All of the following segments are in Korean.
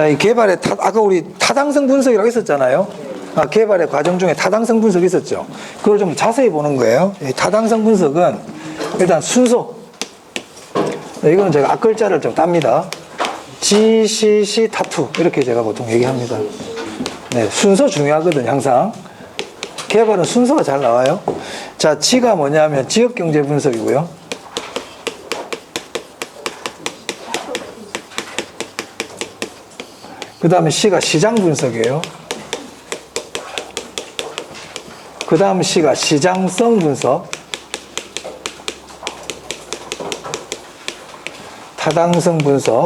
자, 이 개발의 아까 우리 타당성 분석이라고 했었잖아요. 개발의 과정 중에 타당성 분석이 있었죠. 그걸 좀 자세히 보는 거예요. 이 타당성 분석은 일단 순서. 이거는 제가 앞글자를 좀 땁니다. GCC 타투 이렇게 제가 보통 얘기합니다. 네, 순서 중요하거든요, 항상. 개발은 순서가 잘 나와요. 자, G가 뭐냐면 지역경제 분석이고요. 그 다음에 C가 시장 분석이에요. 그 다음 C가 시장성 분석. 타당성 분석.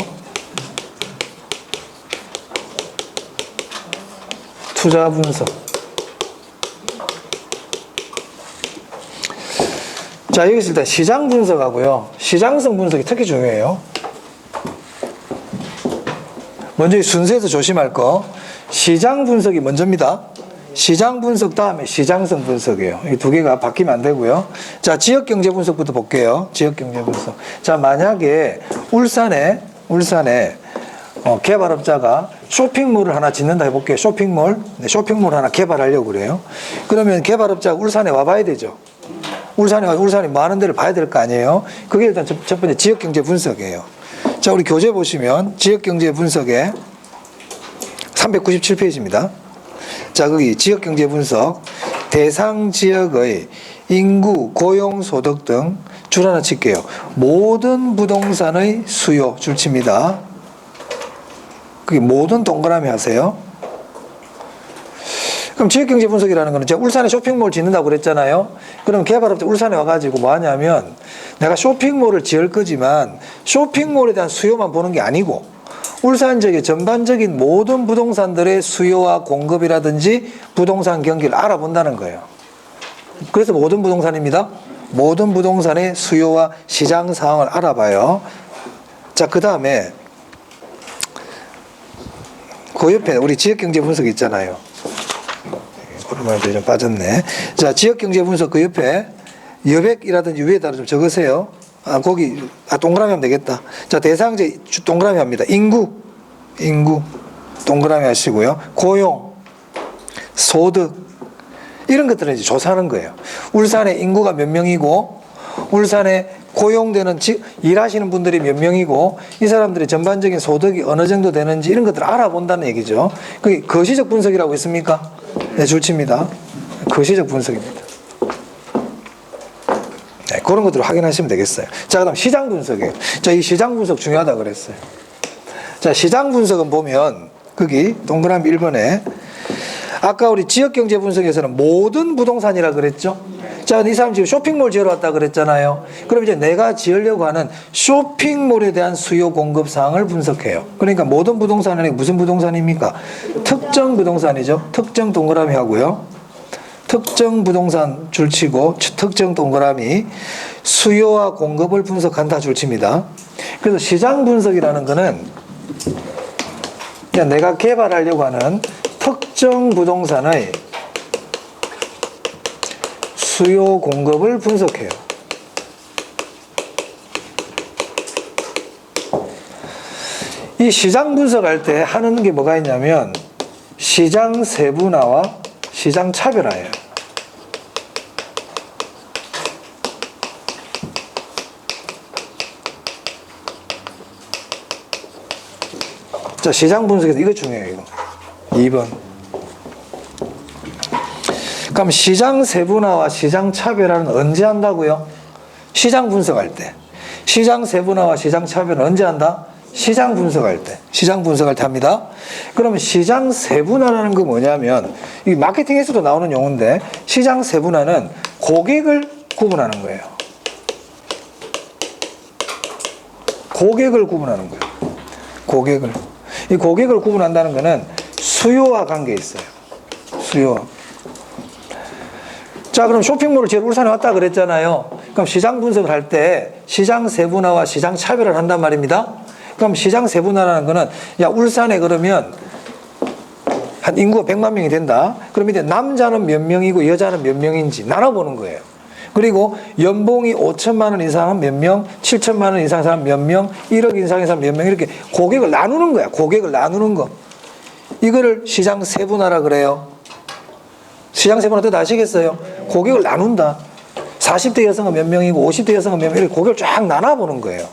투자 분석. 자, 여기서 일단 시장 분석하고요. 시장성 분석이 특히 중요해요. 먼저 이 순서에서 조심할 거. 시장 분석이 먼저입니다. 시장 분석 다음에 시장성 분석이에요. 이 두 개가 바뀌면 안 되고요. 자, 지역경제 분석부터 볼게요. 지역경제 분석. 자, 만약에 울산에 개발업자가 쇼핑몰을 하나 짓는다 해볼게요. 쇼핑몰. 네, 쇼핑몰 하나 개발하려고 그래요. 그러면 개발업자가 울산에 와봐야 되죠. 울산이 뭐 하는 데를 봐야 될 거 아니에요. 그게 일단 첫 번째 지역경제 분석이에요. 자, 우리 교재 보시면 지역경제 분석에 397페이지입니다. 자, 거기 지역경제 분석 대상 지역의 인구, 고용, 소득 등 줄 하나 칠게요. 모든 부동산의 수요 줄 칩니다. 그게 모든 동그라미 하세요. 그럼 지역경제 분석이라는 거는 제가 울산에 쇼핑몰 짓는다고 그랬잖아요. 그럼 개발업자 울산에 와가지고 뭐 하냐면 내가 쇼핑몰을 지을 거지만 쇼핑몰에 대한 수요만 보는 게 아니고 울산 지역의 전반적인 모든 부동산들의 수요와 공급이라든지 부동산 경기를 알아본다는 거예요. 그래서 모든 부동산입니다. 모든 부동산의 수요와 시장 상황을 알아봐요. 자, 그 다음에 그 옆에 우리 지역경제 분석 있잖아요. 오랜만에 좀 빠졌네. 자, 지역경제 분석 그 옆에 여백이라든지 위에다 좀 적으세요. 거기 동그라미 하면 되겠다. 자, 대상지 동그라미 합니다. 인구 동그라미 하시고요. 고용, 소득 이런 것들은 이제 조사하는 거예요. 울산에 인구가 몇 명이고 울산에 고용되는 일하시는 분들이 몇 명이고 이 사람들의 전반적인 소득이 어느 정도 되는지 이런 것들을 알아본다는 얘기죠. 그게 거시적 분석이라고 있습니까? 네, 줄칩니다. 거시적 분석입니다. 네, 그런 것들을 확인하시면 되겠어요. 자, 그다음 시장 분석이에요. 자, 이 시장 분석 중요하다 그랬어요. 자, 시장 분석은 보면 거기 동그라미 1번에 아까 우리 지역경제 분석에서는 모든 부동산이라 그랬죠. 자, 이 사람 지금 쇼핑몰 지으러 왔다 그랬잖아요. 그럼 이제 내가 지으려고 하는 쇼핑몰에 대한 수요 공급 사항을 분석해요. 그러니까 모든 부동산은 무슨 부동산입니까? 특정 부동산이죠. 특정 동그라미 하고요. 특정 부동산 줄치고 특정 동그라미 수요와 공급을 분석한다 줄칩니다. 그래서 시장 분석이라는 거는 그냥 내가 개발하려고 하는 특정 부동산의 수요 공급을 분석해요. 이 시장 분석할 때 하는 게 뭐가 있냐면 시장 세분화와 시장 차별화예요. 자, 시장 분석에서 이거 중요해요. 이거 2번. 그럼 시장 세분화와 시장 차별화는 언제 한다고요? 시장 분석할 때. 시장 세분화와 시장 차별은 언제 한다? 시장 분석할 때. 시장 분석할 때 합니다. 그러면 시장 세분화라는 건 뭐냐면 이 마케팅에서도 나오는 용어인데 시장 세분화는 고객을 구분하는 거예요. 고객을 구분하는 거예요. 고객을. 이 고객을 구분한다는 거는 수요와 관계 있어요. 수요. 자, 그럼 쇼핑몰을 지금 울산에 왔다 그랬잖아요. 그럼 시장 분석을 할 때 시장 세분화와 시장 차별을 한단 말입니다. 그럼 시장 세분화라는 거는 야, 울산에 그러면 한 인구가 100만 명이 된다. 그럼 이제 남자는 몇 명이고 여자는 몇 명인지 나눠보는 거예요. 그리고 연봉이 5천만 원 이상 한 몇 명, 7천만 원 이상 사람 몇 명, 1억 이상 사람 몇 명, 이렇게 고객을 나누는 거야. 고객을 나누는 거. 이거를 시장 세분화라 그래요. 시장 세분화 뜻 아시겠어요? 고객을 나눈다. 40대 여성은 몇 명이고 50대 여성은 몇 명, 이렇게 고객을 쫙 나눠보는 거예요.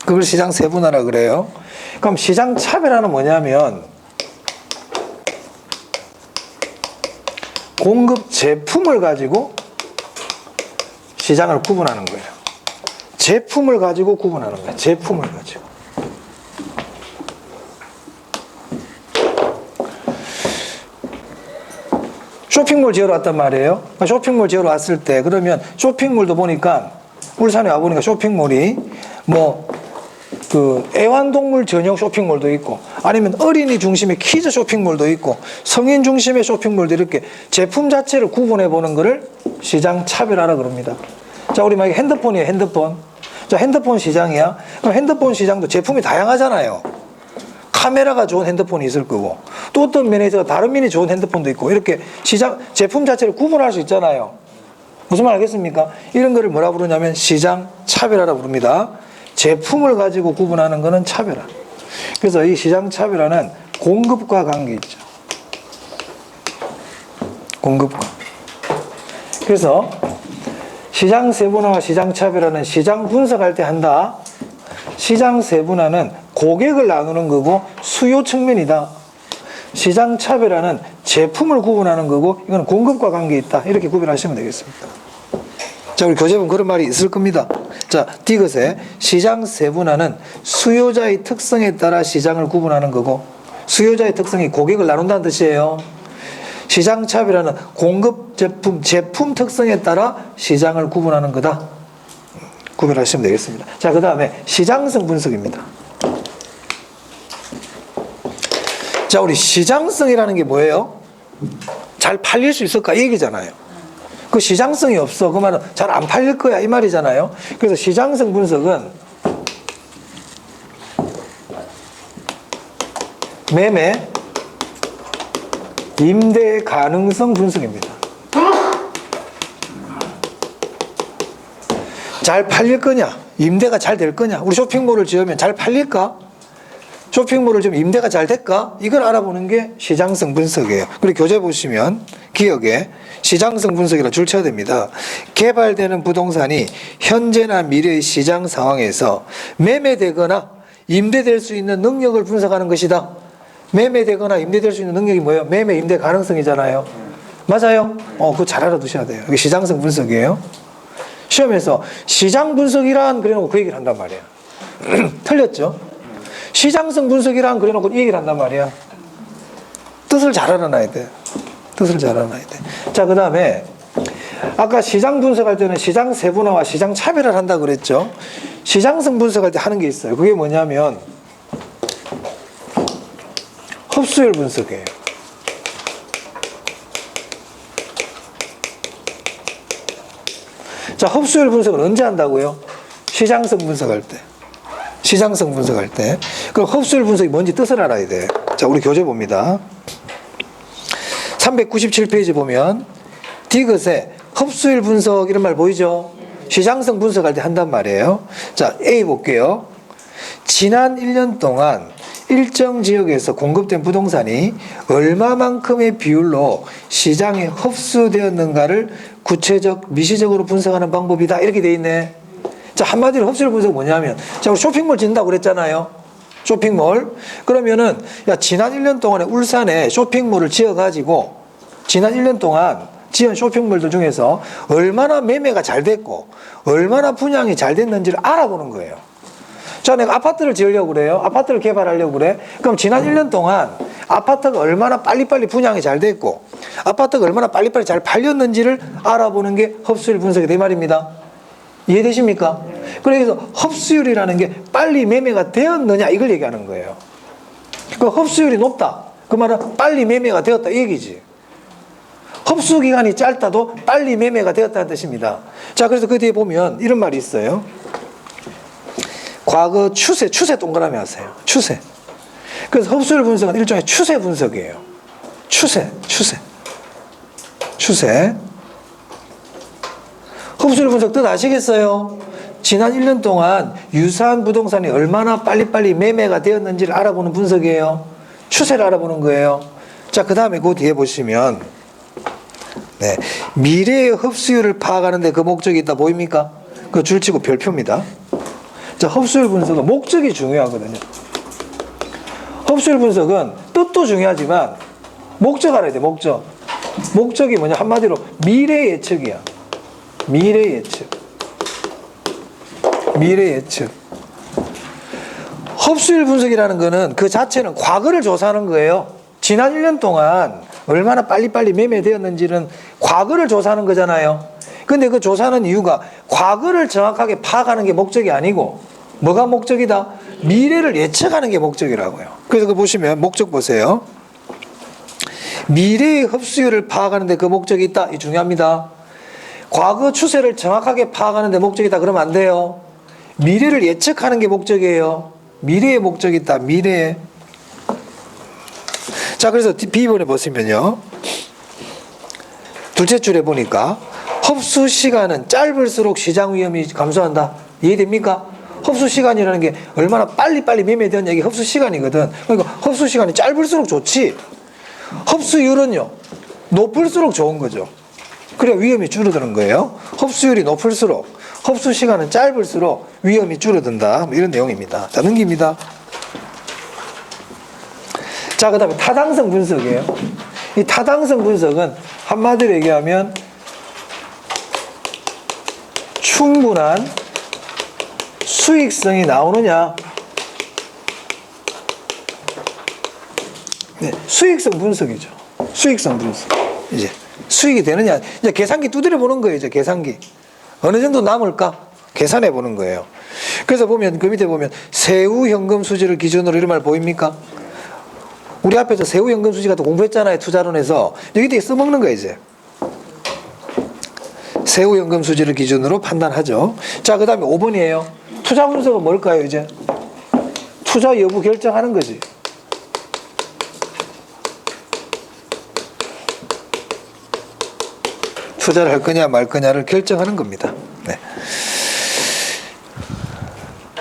그걸 시장 세분화라 그래요. 그럼 시장 차별화는 뭐냐면 공급 제품을 가지고 시장을 구분하는 거예요. 제품을 가지고 구분하는 거예요. 제품을 가지고. 쇼핑몰 지으러 왔단 말이에요. 쇼핑몰 지으러 왔을 때 그러면 쇼핑몰도 보니까 울산에 와보니까 쇼핑몰이 뭐 그 애완동물 전용 쇼핑몰도 있고 아니면 어린이 중심의 키즈 쇼핑몰도 있고 성인 중심의 쇼핑몰도 이렇게 제품 자체를 구분해 보는 거를 시장 차별화라 그럽니다. 자, 우리 만약에 핸드폰이에요. 핸드폰. 자, 핸드폰 시장이야. 그럼 핸드폰 시장도 제품이 다양하잖아요. 카메라가 좋은 핸드폰이 있을 거고 또 어떤 면에서 다른 면이 좋은 핸드폰도 있고 이렇게 시장 제품 자체를 구분할 수 있잖아요. 무슨 말 알겠습니까? 이런 거를 뭐라 부르냐면 시장 차별화라 부릅니다. 제품을 가지고 구분하는 거는 차별화. 그래서 이 시장 차별화는 공급과 관계 있죠. 공급과. 그래서 시장 세분화와 시장 차별화는 시장 분석할 때 한다. 시장 세분화는 고객을 나누는 거고 수요 측면이다. 시장 차별화는 제품을 구분하는 거고 이건 공급과 관계 있다. 이렇게 구별하시면 되겠습니다. 자, 우리 교재본 그런 말이 있을 겁니다. 자, 디귿에 시장 세분화는 수요자의 특성에 따라 시장을 구분하는 거고 수요자의 특성이 고객을 나눈다는 뜻이에요. 시장 차별화는 공급 제품 특성에 따라 시장을 구분하는 거다. 구별하시면 되겠습니다. 자, 그 다음에 시장성 분석입니다. 자, 우리 시장성이라는 게 뭐예요? 잘 팔릴 수 있을까? 이 얘기잖아요. 그 시장성이 없어. 그 말은 잘 안 팔릴 거야. 이 말이잖아요. 그래서 시장성 분석은 매매, 임대 가능성 분석입니다. 잘 팔릴 거냐? 임대가 잘 될 거냐? 우리 쇼핑몰을 지으면 잘 팔릴까? 쇼핑몰을 좀 임대가 잘 될까? 이걸 알아보는 게 시장성 분석이에요. 그리고 교재 보시면 기억에 시장성 분석이라 줄 쳐야 됩니다. 개발되는 부동산이 현재나 미래의 시장 상황에서 매매되거나 임대될 수 있는 능력을 분석하는 것이다. 매매되거나 임대될 수 있는 능력이 뭐예요? 매매 임대 가능성이잖아요. 맞아요? 그거 잘 알아두셔야 돼요. 이게 시장성 분석이에요. 시험에서 시장 분석이란 그래놓고 그 얘기를 한단 말이에요. 틀렸죠? 시장성 분석이란 그래놓고 이 얘기를 한단 말이야. 뜻을 잘 알아놔야 돼. 뜻을 잘 알아놔야 돼. 자, 그 다음에 아까 시장 분석할 때는 시장 세분화와 시장 차별화를 한다고 그랬죠. 시장성 분석할 때 하는 게 있어요. 그게 뭐냐면 흡수율 분석이에요. 자, 흡수율 분석은 언제 한다고요? 시장성 분석할 때. 시장성 분석할 때. 그럼 흡수율 분석이 뭔지 뜻을 알아야 돼. 자, 우리 교재 봅니다. 397페이지 보면 디귿에 흡수율 분석 이런 말 보이죠? 시장성 분석할 때 한단 말이에요. 자, A 볼게요. 지난 1년 동안 일정 지역에서 공급된 부동산이 얼마만큼의 비율로 시장에 흡수되었는가를 구체적, 미시적으로 분석하는 방법이다. 이렇게 돼 있네. 자, 한마디로 흡수율 분석은 뭐냐면, 자, 우리 쇼핑몰 짓는다고 그랬잖아요. 쇼핑몰. 그러면은, 야, 지난 1년 동안에 울산에 쇼핑몰을 지어가지고, 지난 1년 동안 지은 쇼핑몰들 중에서 얼마나 매매가 잘 됐고, 얼마나 분양이 잘 됐는지를 알아보는 거예요. 자, 내가 아파트를 지으려고 그래요. 아파트를 개발하려고 그래. 그럼 지난 1년 동안 아파트가 얼마나 빨리빨리 분양이 잘 됐고, 아파트가 얼마나 빨리빨리 잘 팔렸는지를 알아보는 게 흡수율 분석이 된 말입니다. 이해되십니까? 그래서 흡수율이라는 게 빨리 매매가 되었느냐 이걸 얘기하는 거예요. 그 흡수율이 높다. 그 말은 빨리 매매가 되었다 이 얘기지. 흡수 기간이 짧다도 빨리 매매가 되었다는 뜻입니다. 자, 그래서 그 뒤에 보면 이런 말이 있어요. 과거 추세 동그라미 하세요. 추세. 그래서 흡수율 분석은 일종의 추세 분석이에요. 추세. 흡수율 분석 뜻 아시겠어요? 지난 1년 동안 유사한 부동산이 얼마나 빨리빨리 매매가 되었는지를 알아보는 분석이에요. 추세를 알아보는 거예요. 자, 그 다음에 그 뒤에 보시면 네, 미래의 흡수율을 파악하는데 그 목적이 있다 보입니까? 그 줄치고 별표입니다. 자, 흡수율 분석은 목적이 중요하거든요. 흡수율 분석은 뜻도 중요하지만 목적 알아야 돼. 목적이 뭐냐? 한마디로 미래 예측이야. 미래 예측. 흡수율 분석이라는 거는 그 자체는 과거를 조사하는 거예요. 지난 1년 동안 얼마나 빨리빨리 매매되었는지는 과거를 조사하는 거잖아요. 근데 그 조사하는 이유가 과거를 정확하게 파악하는 게 목적이 아니고 뭐가 목적이다? 미래를 예측하는 게 목적이라고요. 그래서 그 보시면 목적 보세요. 미래의 흡수율을 파악하는데 그 목적이 있다. 이 중요합니다. 과거 추세를 정확하게 파악하는데 목적이 있다. 그러면 안 돼요. 미래를 예측하는 게 목적이에요. 미래의 목적이 있다. 미래. 자, 그래서 B번에 보시면요. 둘째 줄에 보니까 흡수 시간은 짧을수록 시장 위험이 감소한다. 이해됩니까? 흡수 시간이라는 게 얼마나 빨리빨리 매매되는 얘기 흡수 시간이거든. 그러니까 흡수 시간이 짧을수록 좋지. 흡수율은요. 높을수록 좋은 거죠. 그래 위험이 줄어드는 거예요. 흡수율이 높을수록 흡수 시간은 짧을수록 위험이 줄어든다. 이런 내용입니다. 자, 넘깁니다. 자, 그 다음에 타당성 분석이에요. 이 타당성 분석은 한마디로 얘기하면 충분한 수익성이 나오느냐. 네, 수익성 분석이죠. 수익성 분석. 이제 수익이 되느냐. 이제 계산기 두드려 보는 거예요. 이제 계산기. 어느 정도 남을까? 계산해 보는 거예요. 그래서 보면 그 밑에 보면 세후 현금 수지를 기준으로 이런 말 보입니까? 우리 앞에서 세후 현금 수지 같은 거 공부했잖아요. 투자론에서. 여기 써먹는 거예요, 이제. 세후 현금 수지를 기준으로 판단하죠. 자, 그 다음에 5번이에요. 투자 분석은 뭘까요, 이제? 투자 여부 결정하는 거지. 투자를 할 거냐 말 거냐를 결정하는 겁니다. 네.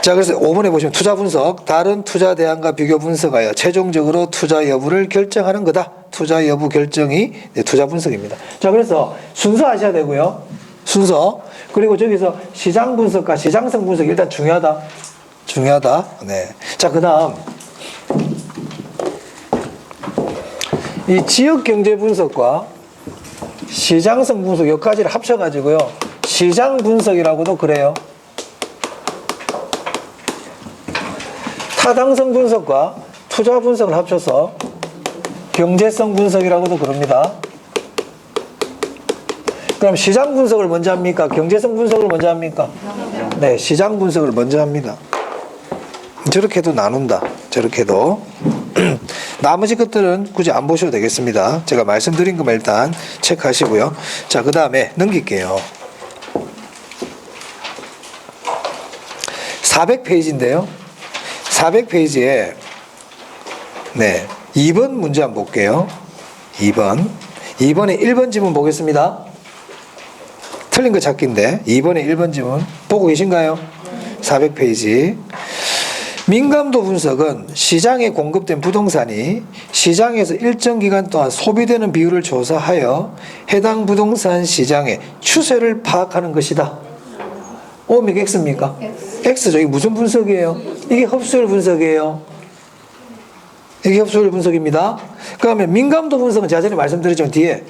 자, 그래서 5번에 보시면 투자 분석, 다른 투자 대안과 비교 분석하여 최종적으로 투자 여부를 결정하는 거다. 투자 여부 결정이 투자 분석입니다. 자, 그래서 순서 아셔야 되고요. 순서. 그리고 저기서 시장 분석과 시장성 분석이 일단 중요하다. 네. 자, 그 다음. 이 지역 경제 분석과 시장성 분석 여기까지를 합쳐가지고요. 시장 분석이라고도 그래요. 타당성 분석과 투자 분석을 합쳐서 경제성 분석이라고도 그럽니다. 그럼 시장 분석을 먼저 합니까? 경제성 분석을 먼저 합니까? 네, 시장 분석을 먼저 합니다. 저렇게도 나눈다. 저렇게도. 나머지 것들은 굳이 안 보셔도 되겠습니다. 제가 말씀드린 것만 일단 체크하시고요. 자, 그 다음에 넘길게요. 400페이지인데요. 400페이지에 네, 2번 문제 한번 볼게요. 2번에 1번 지문 보겠습니다. 틀린 거 찾기인데 2번에 1번 지문 보고 계신가요? 400페이지. 민감도 분석은 시장에 공급된 부동산이 시장에서 일정 기간 동안 소비되는 비율을 조사하여 해당 부동산 시장의 추세를 파악하는 것이다. O입니까? X입니까? X죠. 이게 무슨 분석이에요? 이게 흡수율 분석이에요. 이게 흡수율 분석입니다. 그러면 민감도 분석은 제가 전에 말씀드렸지만 뒤에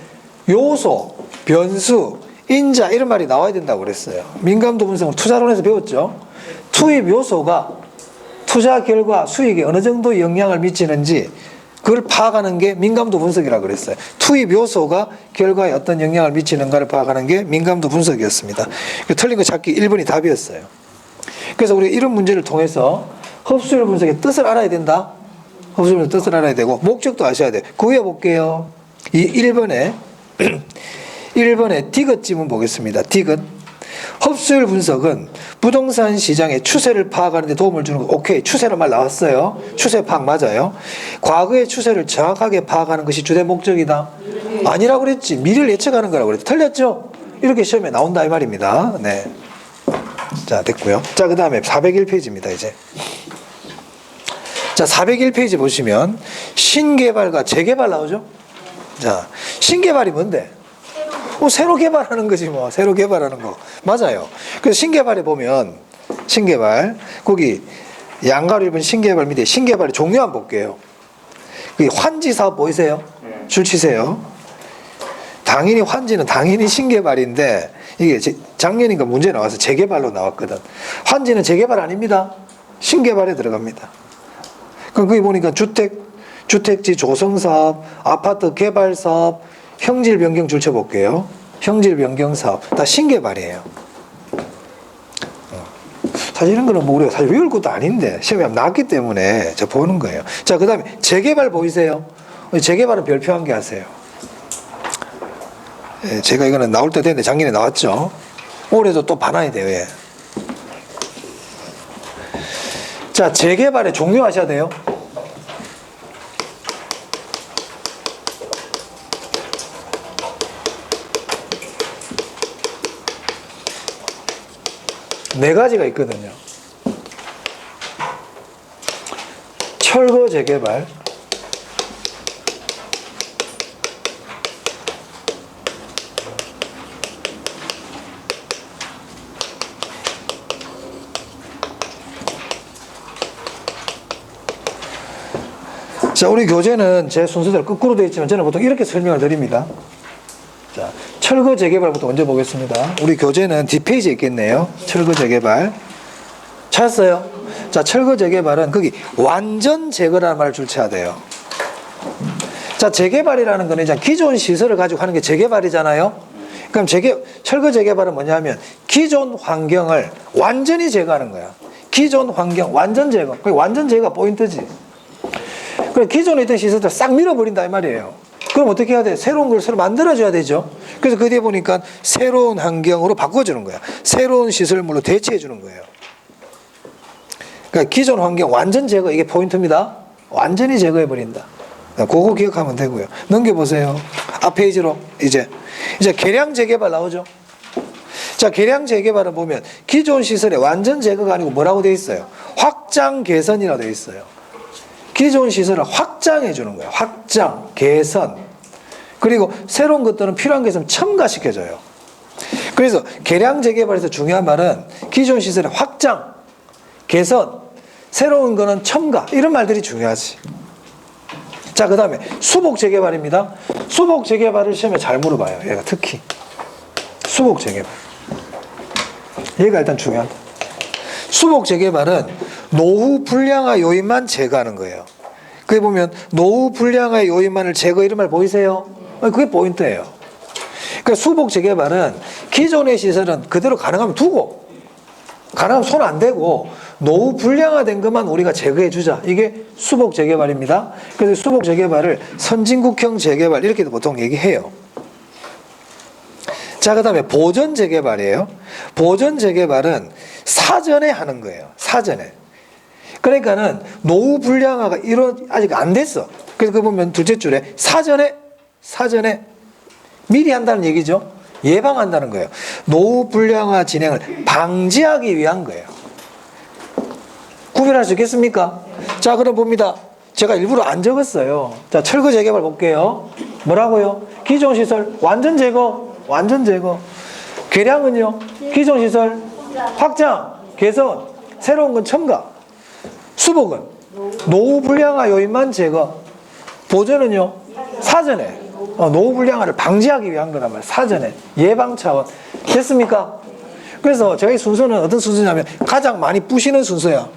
요소, 변수, 인자 이런 말이 나와야 된다고 그랬어요. 민감도 분석은 투자론에서 배웠죠. 투입 요소가 투자 결과 수익에 어느 정도 영향을 미치는지 그걸 파악하는 게 민감도 분석이라고 그랬어요. 투입 요소가 결과에 어떤 영향을 미치는가를 파악하는 게 민감도 분석이었습니다. 틀린 거 찾기 1번이 답이었어요. 그래서 우리가 이런 문제를 통해서 흡수율 분석의 뜻을 알아야 된다. 흡수율 뜻을 알아야 되고 목적도 아셔야 돼요. 구해 볼게요. 이 1번에 디귿 지문 보겠습니다. 디귿. 흡수율 분석은 부동산 시장의 추세를 파악하는 데 도움을 주는 거. 오케이. 추세란 말 나왔어요. 추세 파악 맞아요. 과거의 추세를 정확하게 파악하는 것이 주된 목적이다. 아니라고 그랬지. 미래를 예측하는 거라고 그랬지. 틀렸죠? 이렇게 시험에 나온다 이 말입니다. 네. 자, 됐고요. 자, 그 다음에 401페이지입니다, 이제. 자, 401페이지 보시면 신개발과 재개발 나오죠? 자, 신개발이 뭔데? 새로 개발하는 거지 뭐. 새로 개발하는 거. 맞아요. 그래서 신개발에 보면 신개발 거기 양가로 입은 신개발 밑에 신개발의 종류 한번 볼게요. 그 환지 사업 보이세요? 줄 치세요. 당연히 환지는 당연히 신개발인데 이게 작년인가 문제 나와서 재개발로 나왔거든. 환지는 재개발 아닙니다. 신개발에 들어갑니다. 그럼 거기 보니까 주택지 조성사업, 아파트 개발사업, 형질 변경 줄 쳐볼게요. 형질 변경 사업 다 신개발이에요. 사실 이런 거는 뭐 우리가 사실 외울 것도 아닌데 시험에 나왔기 때문에 저 보는 거예요. 자, 그 다음에 재개발 보이세요? 재개발은 별표 한 개 하세요. 예, 제가 이거는 나올 때 됐는데 작년에 나왔죠. 올해도 또 봐놔야 돼요. 예. 자, 재개발의 종류 하셔야 돼요. 네 가지가 있거든요. 철거 재개발, 자, 우리 교재는 제 순서대로 거꾸로 되어 있지만 저는 보통 이렇게 설명을 드립니다. 자, 철거 재개발부터 먼저 보겠습니다. 우리 교재는 뒷페이지에 있겠네요. 철거 재개발. 찾았어요? 자, 철거 재개발은 거기 완전 제거라는 말을 줄쳐야 돼요. 자, 재개발이라는 거는 이제 기존 시설을 가지고 하는 게 재개발이잖아요. 그럼 철거 재개발은 뭐냐면 기존 환경을 완전히 제거하는 거야. 기존 환경 완전 제거. 그게 완전 제거가 포인트지. 그럼 기존에 있던 시설들 싹 밀어버린다 이 말이에요. 그럼 어떻게 해야 돼? 새로운 걸 새로 만들어줘야 되죠. 그래서 그 뒤에 보니까 새로운 환경으로 바꿔주는 거야. 새로운 시설물로 대체해주는 거예요. 그러니까 기존 환경 완전 제거, 이게 포인트입니다. 완전히 제거해버린다. 그거 기억하면 되고요. 넘겨보세요. 앞 페이지로 이제 개량 재개발 나오죠. 자, 개량 재개발은 보면 기존 시설의 완전 제거가 아니고 뭐라고 돼 있어요? 확장 개선이라고 돼 있어요. 기존 시설을 확장해 주는 거예요. 확장, 개선. 그리고 새로운 것들은 필요한 게 있으면 첨가시켜줘요. 그래서 개량 재개발에서 중요한 말은 기존 시설의 확장, 개선, 새로운 거는 첨가, 이런 말들이 중요하지. 자, 그 다음에 수복 재개발입니다. 수복 재개발을 시험에 잘 물어봐요. 얘가 특히. 수복 재개발. 얘가 일단 중요하다. 수복 재개발은 노후 불량화 요인만 제거하는 거예요. 그게 보면 노후 불량화 요인만을 제거, 이런 말 보이세요? 그게 포인트예요. 그러니까 수복 재개발은 기존의 시설은 그대로 가능하면 두고, 가능하면 손 안 대고 노후 불량화된 것만 우리가 제거해 주자. 이게 수복 재개발입니다. 그래서 수복 재개발을 선진국형 재개발 이렇게도 보통 얘기해요. 자, 그 다음에 보전 재개발이에요. 보전 재개발은 사전에 하는 거예요. 사전에. 그러니까는 노후 불량화가 아직 안 됐어. 그래서 그 보면 둘째 줄에 사전에 미리 한다는 얘기죠. 예방한다는 거예요. 노후 불량화 진행을 방지하기 위한 거예요. 구별할 수 있겠습니까? 자, 그럼 봅니다. 제가 일부러 안 적었어요. 자, 철거 재개발 볼게요. 뭐라고요? 기존 시설 완전 제거, 완전 제거. 개량은요? 기존 시설 확장, 개선, 새로운 건 첨가. 수복은 노후 불량화 요인만 제거. 보전은요? 사전에 노후 불량화를 방지하기 위한 거란 말이에요. 사전에 예방 차원. 됐습니까? 그래서 제가 이 순서는 어떤 순서냐면 가장 많이 부시는 순서야.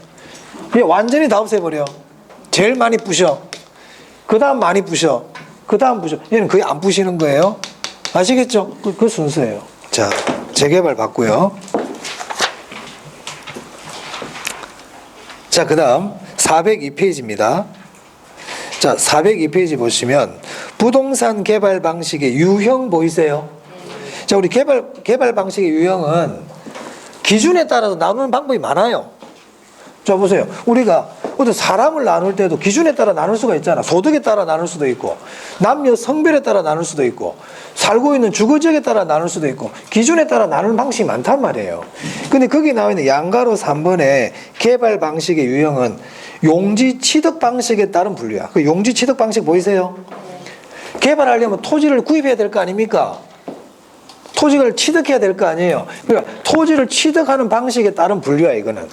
그냥 완전히 다 없애버려. 제일 많이 부셔. 그 다음 많이 부셔. 그 다음 부셔. 얘는 거의 안 부시는 거예요. 아시겠죠? 그 순서예요. 자, 재개발 봤고요. 자, 그 다음 402페이지입니다. 자, 402페이지 보시면 부동산 개발 방식의 유형 보이세요? 자, 우리 개발 방식의 유형은 기준에 따라서 나누는 방법이 많아요. 자, 보세요. 우리가 어떤 사람을 나눌 때도 기준에 따라 나눌 수가 있잖아. 소득에 따라 나눌 수도 있고, 남녀 성별에 따라 나눌 수도 있고, 살고 있는 주거 지역에 따라 나눌 수도 있고, 기준에 따라 나누는 방식이 많단 말이에요. 근데 거기 나와 있는 양가로 3번의 개발 방식의 유형은 용지 취득 방식에 따른 분류야. 그 용지 취득 방식 보이세요? 개발하려면 토지를 구입해야 될 거 아닙니까? 토지를 취득해야 될 거 아니에요. 그러니까 토지를 취득하는 방식에 따른 분류야, 이거는.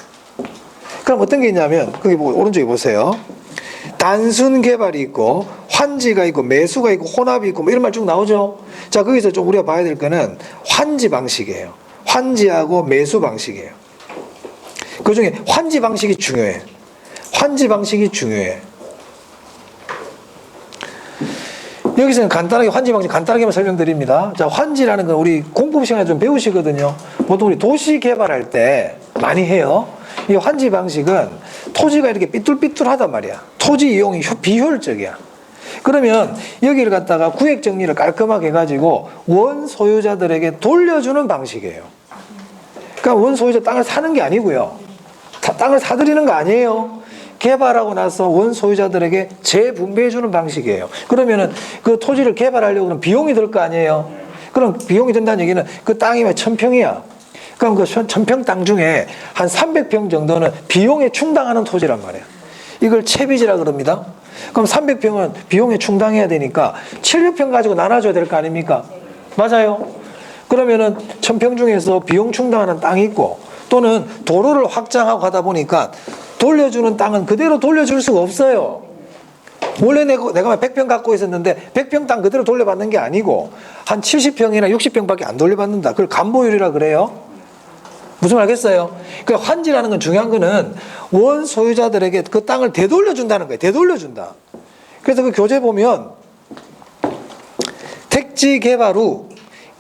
그럼 어떤 게 있냐면, 거기 오른쪽에 보세요. 단순 개발이 있고, 환지가 있고, 매수가 있고, 혼합이 있고, 뭐 이런 말 쭉 나오죠? 자, 거기서 좀 우리가 봐야 될 거는 환지 방식이에요. 환지하고 매수 방식이에요. 그 중에 환지 방식이 중요해. 환지 방식이 중요해. 여기서는 간단하게 환지 방식 간단하게만 설명드립니다. 자, 환지라는 건 우리 공법 시간에 좀 배우시거든요. 보통 우리 도시 개발할 때 많이 해요. 이 환지 방식은 토지가 이렇게 삐뚤삐뚤하단 말이야. 토지 이용이 비효율적이야. 그러면 여기를 갖다가 구획 정리를 깔끔하게 해가지고 원 소유자들에게 돌려주는 방식이에요. 그러니까 원 소유자 땅을 사는 게 아니고요. 땅을 사들이는 거 아니에요. 개발하고 나서 원 소유자들에게 재분배해주는 방식이에요. 그러면은 그 토지를 개발하려고 하면 비용이 들 거 아니에요. 그럼 비용이 든다는 얘기는 그 땅이 1000평이야. 그럼 그 1000평 땅 중에 한 300평 정도는 비용에 충당하는 토지란 말이야. 이걸 채비지라 그럽니다. 그럼 300평은 비용에 충당해야 되니까 700평 가지고 나눠줘야 될 거 아닙니까? 맞아요. 그러면은 1000평 중에서 비용 충당하는 땅이 있고, 또는 도로를 확장하고 하다 보니까 돌려주는 땅은 그대로 돌려줄 수가 없어요. 원래 내가 100평 갖고 있었는데 100평 땅 그대로 돌려받는 게 아니고 한 70평이나 60평밖에 안 돌려받는다. 그걸 간보율이라 그래요. 무슨 말 알겠어요? 그러니까 환지라는 건 중요한 거는 원 소유자들에게 그 땅을 되돌려준다는 거예요. 되돌려준다. 그래서 그 교재 보면 택지 개발 후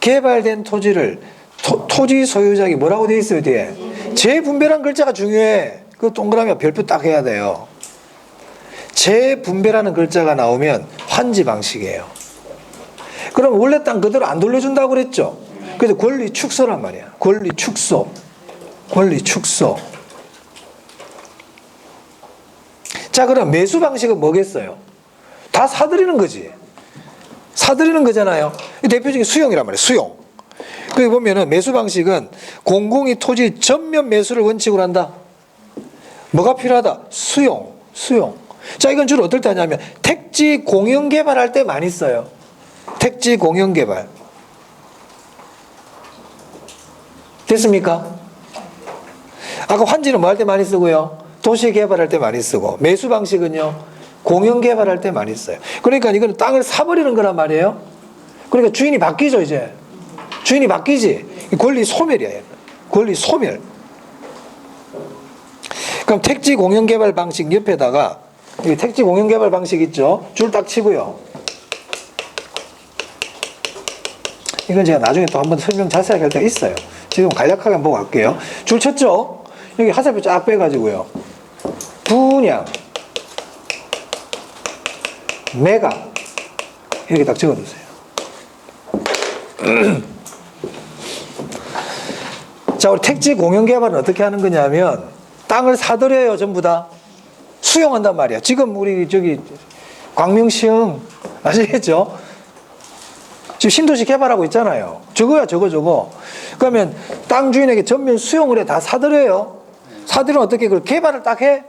개발된 토지를 토지 소유자에게 뭐라고 돼 있어요, 뒤에? 재분배란 글자가 중요해. 그 동그라미 별표 딱 해야 돼요. 재분배라는 글자가 나오면 환지 방식이에요. 그럼 원래 땅 그대로 안 돌려준다고 그랬죠? 그래서 권리 축소란 말이야. 권리 축소. 권리 축소. 자, 그럼 매수 방식은 뭐겠어요? 다 사들이는 거지. 사들이는 거잖아요. 대표적인 수용이란 말이에요. 수용. 거기 보면은 매수 방식은 공공이 토지 전면 매수를 원칙으로 한다. 뭐가 필요하다? 수용. 수용. 자, 이건 주로 어떨 때 하냐면 택지 공영 개발할 때 많이 써요. 택지 공영 개발. 됐습니까? 아까 환지는 뭐 할 때 많이 쓰고요? 도시 개발할 때 많이 쓰고, 매수 방식은요? 공영 개발할 때 많이 써요. 그러니까 이거는 땅을 사버리는 거란 말이에요. 그러니까 주인이 바뀌죠, 이제. 주인이 바뀌지. 권리 소멸이야. 권리 소멸. 그럼 택지 공영 개발 방식 옆에다가 여기 택지 공영 개발 방식 있죠? 줄 딱 치고요. 이건 제가 나중에 또 한번 설명 자세하게 할 때가 있어요. 지금 간략하게 한번 보고 갈게요. 줄 쳤죠? 여기 하살표 쫙 빼가지고요. 분양, 매각 이렇게 딱 적어두세요. 자, 우리 택지 공영 개발은 어떻게 하는 거냐면 땅을 사들여요, 전부 다. 수용한단 말이야. 지금 우리 저기 광명시흥 아시겠죠? 지금 신도시 개발하고 있잖아요. 저거야, 저거. 그러면 땅 주인에게 전면 수용을 해. 다 사들여요. 사들이면 어떻게 그걸 개발을 딱 해?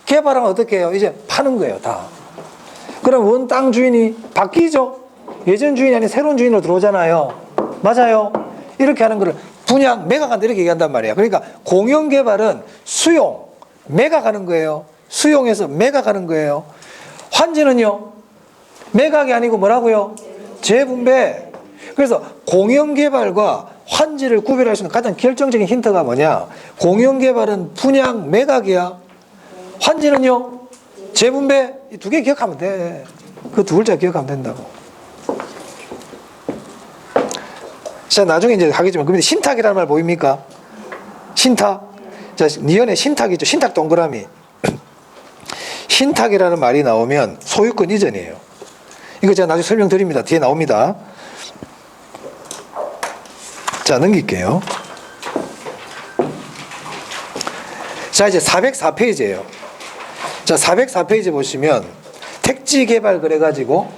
개발하면 어떻게 해요? 이제 파는 거예요, 다. 그럼 원 땅 주인이 바뀌죠? 예전 주인이 아닌 새로운 주인으로 들어오잖아요. 맞아요. 이렇게 하는 거를 분양, 매각한다 이렇게 얘기한단 말이야. 그러니까 공영 개발은 수용, 매각하는 거예요. 수용해서 매각하는 거예요. 환지는요, 매각이 아니고 뭐라고요? 재분배. 그래서 공영 개발과 환지를 구별할 수 있는 가장 결정적인 힌트가 뭐냐? 공영 개발은 분양, 매각이야. 환지는요, 재분배. 이 두 개 기억하면 돼. 그 두 글자 기억하면 된다고. 자, 나중에 이제 하겠지만, 그런데 신탁이라는 말 보입니까? 신탁. 자, 니은에 신탁이죠. 신탁 동그라미. 신탁이라는 말이 나오면 소유권 이전이에요. 이거 제가 나중에 설명드립니다. 뒤에 나옵니다. 자, 넘길게요. 자, 이제 404페이지예요. 자, 404페이지 보시면 택지 개발 그래가지고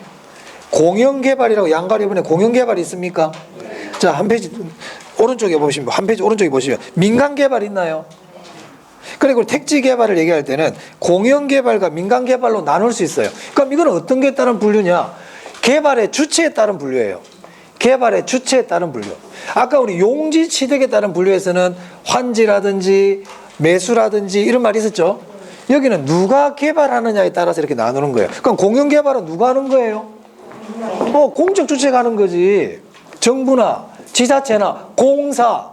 공영 개발이라고 양가리 부분에 공영 개발이 있습니까? 자, 한 페이지 오른쪽에 보시면, 한 페이지 오른쪽에 보시면 민간 개발 있나요? 그리고 택지 개발을 얘기할 때는 공영 개발과 민간 개발로 나눌 수 있어요. 그럼 이건 어떤 게 따른 분류냐? 개발의 주체에 따른 분류예요. 개발의 주체에 따른 분류. 아까 우리 용지 취득에 따른 분류에서는 환지라든지 매수라든지 이런 말이 있었죠. 여기는 누가 개발하느냐에 따라서 이렇게 나누는 거예요. 그럼 공영 개발은 누가 하는 거예요? 공적 주체가 하는 거지. 정부나 지자체나 공사.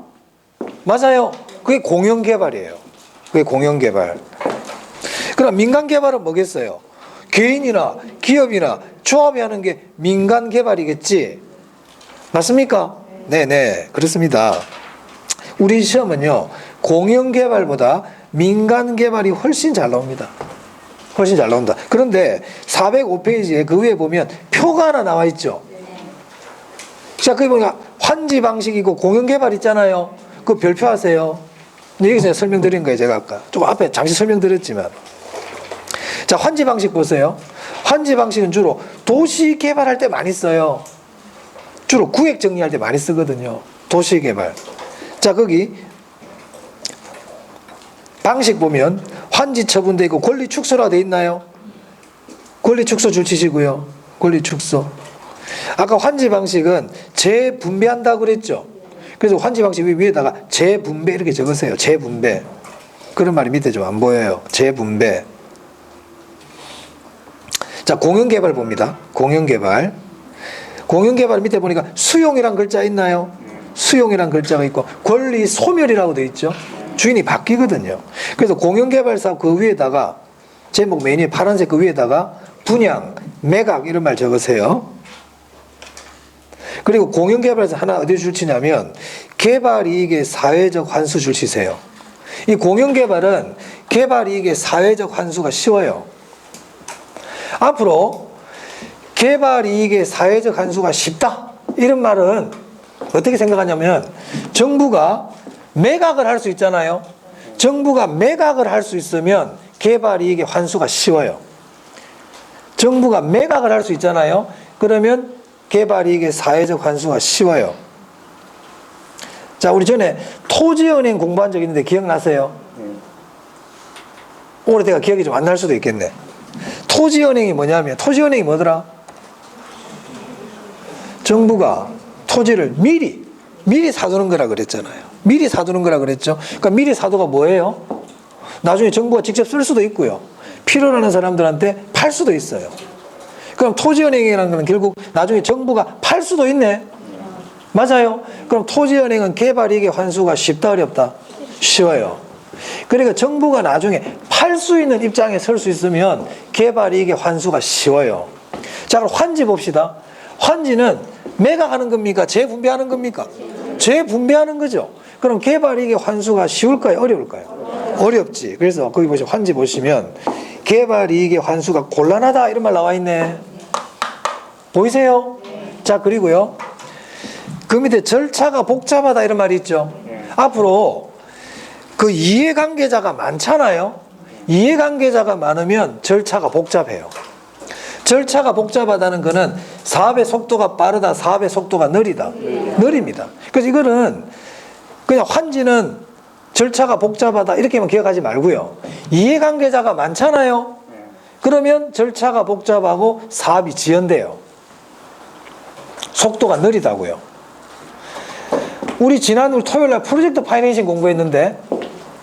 맞아요. 그게 공영 개발이에요. 그게 공영 개발. 그럼 민간 개발은 뭐겠어요? 개인이나 기업이나 조합이 하는 게 민간 개발이겠지. 맞습니까? 네네, 그렇습니다. 우리 시험은요, 공영 개발보다 민간 개발이 훨씬 잘 나옵니다. 훨씬 잘 나온다. 그런데 405페이지에 그 위에 보면 표가 하나 나와 있죠. 자, 거기 보니까 환지 방식이고 공영 개발 있잖아요. 그 별표 하세요. 여기서 설명드린 거예요, 제가 아까. 좀 앞에 잠시 설명드렸지만. 자, 환지 방식 보세요. 환지 방식은 주로 도시 개발할 때 많이 써요. 주로 구획 정리할 때 많이 쓰거든요. 도시 개발. 자, 거기 방식 보면 환지 처분돼 있고 권리 축소라 돼 있나요? 권리 축소 줄치시고요. 권리 축소. 아까 환지 방식은 재분배한다고 그랬죠. 그래서 환지 방식 위에다가 재분배 이렇게 적으세요. 재분배. 그런 말이 밑에 좀 안 보여요. 재분배. 자, 공영개발 봅니다. 공영개발. 공영개발 밑에 보니까 수용이란 글자 있나요? 수용이란 글자가 있고 권리 소멸이라고 돼 있죠. 주인이 바뀌거든요. 그래서 공영개발사업 그 위에다가 제목 맨 위에 파란색 그 위에다가 분양, 매각 이런 말 적으세요. 그리고 공영개발에서 하나 어디 줄치냐면 개발이익의 사회적 환수 줄치세요. 이 공영개발은 개발이익의 사회적 환수가 쉬워요. 앞으로 개발이익의 사회적 환수가 쉽다 이런 말은 어떻게 생각하냐면 정부가 매각을 할 수 있잖아요. 정부가 매각을 할 수 있으면 개발이익의 환수가 쉬워요. 정부가 매각을 할 수 있잖아요. 그러면 개발이익의 사회적 환수가 쉬워요. 자, 우리 전에 토지은행 공부한 적 있는데 기억나세요? 오래돼가 기억이 좀 안 날 수도 있겠네. 토지은행이 뭐냐면 토지은행이 뭐더라? 정부가 토지를 미리 사두는 거라 그랬잖아요. 미리 사두는 거라 그랬죠. 그러니까 미리 사두가 뭐예요? 나중에 정부가 직접 쓸 수도 있고요. 필요로 하는 사람들한테 팔 수도 있어요. 그럼 토지은행이라는 건 결국 나중에 정부가 팔 수도 있네. 맞아요. 그럼 토지은행은 개발이익의 환수가 쉽다 어렵다? 쉬워요. 그러니까 정부가 나중에 팔 수 있는 입장에 설 수 있으면 개발이익의 환수가 쉬워요. 자, 그럼 환지 봅시다. 환지는 매각하는 겁니까? 재분배하는 겁니까? 재분배하는 거죠. 그럼 개발이익의 환수가 쉬울까요? 어려울까요? 어렵지. 그래서 거기 보시면 환지 보시면 개발이익의 환수가 곤란하다 이런 말 나와 있네. 보이세요? 자, 그리고요. 그 밑에 절차가 복잡하다 이런 말이 있죠. 앞으로 그 이해관계자가 많잖아요. 이해관계자가 많으면 절차가 복잡해요. 절차가 복잡하다는 거는 사업의 속도가 빠르다, 사업의 속도가 느리다. 느립니다. 그래서 이거는 그냥 환지는 절차가 복잡하다 이렇게만 기억하지 말고요. 이해관계자가 많잖아요. 그러면 절차가 복잡하고 사업이 지연돼요. 속도가 느리다고요. 우리 지난 토요일날 프로젝트 파이낸싱 공부했는데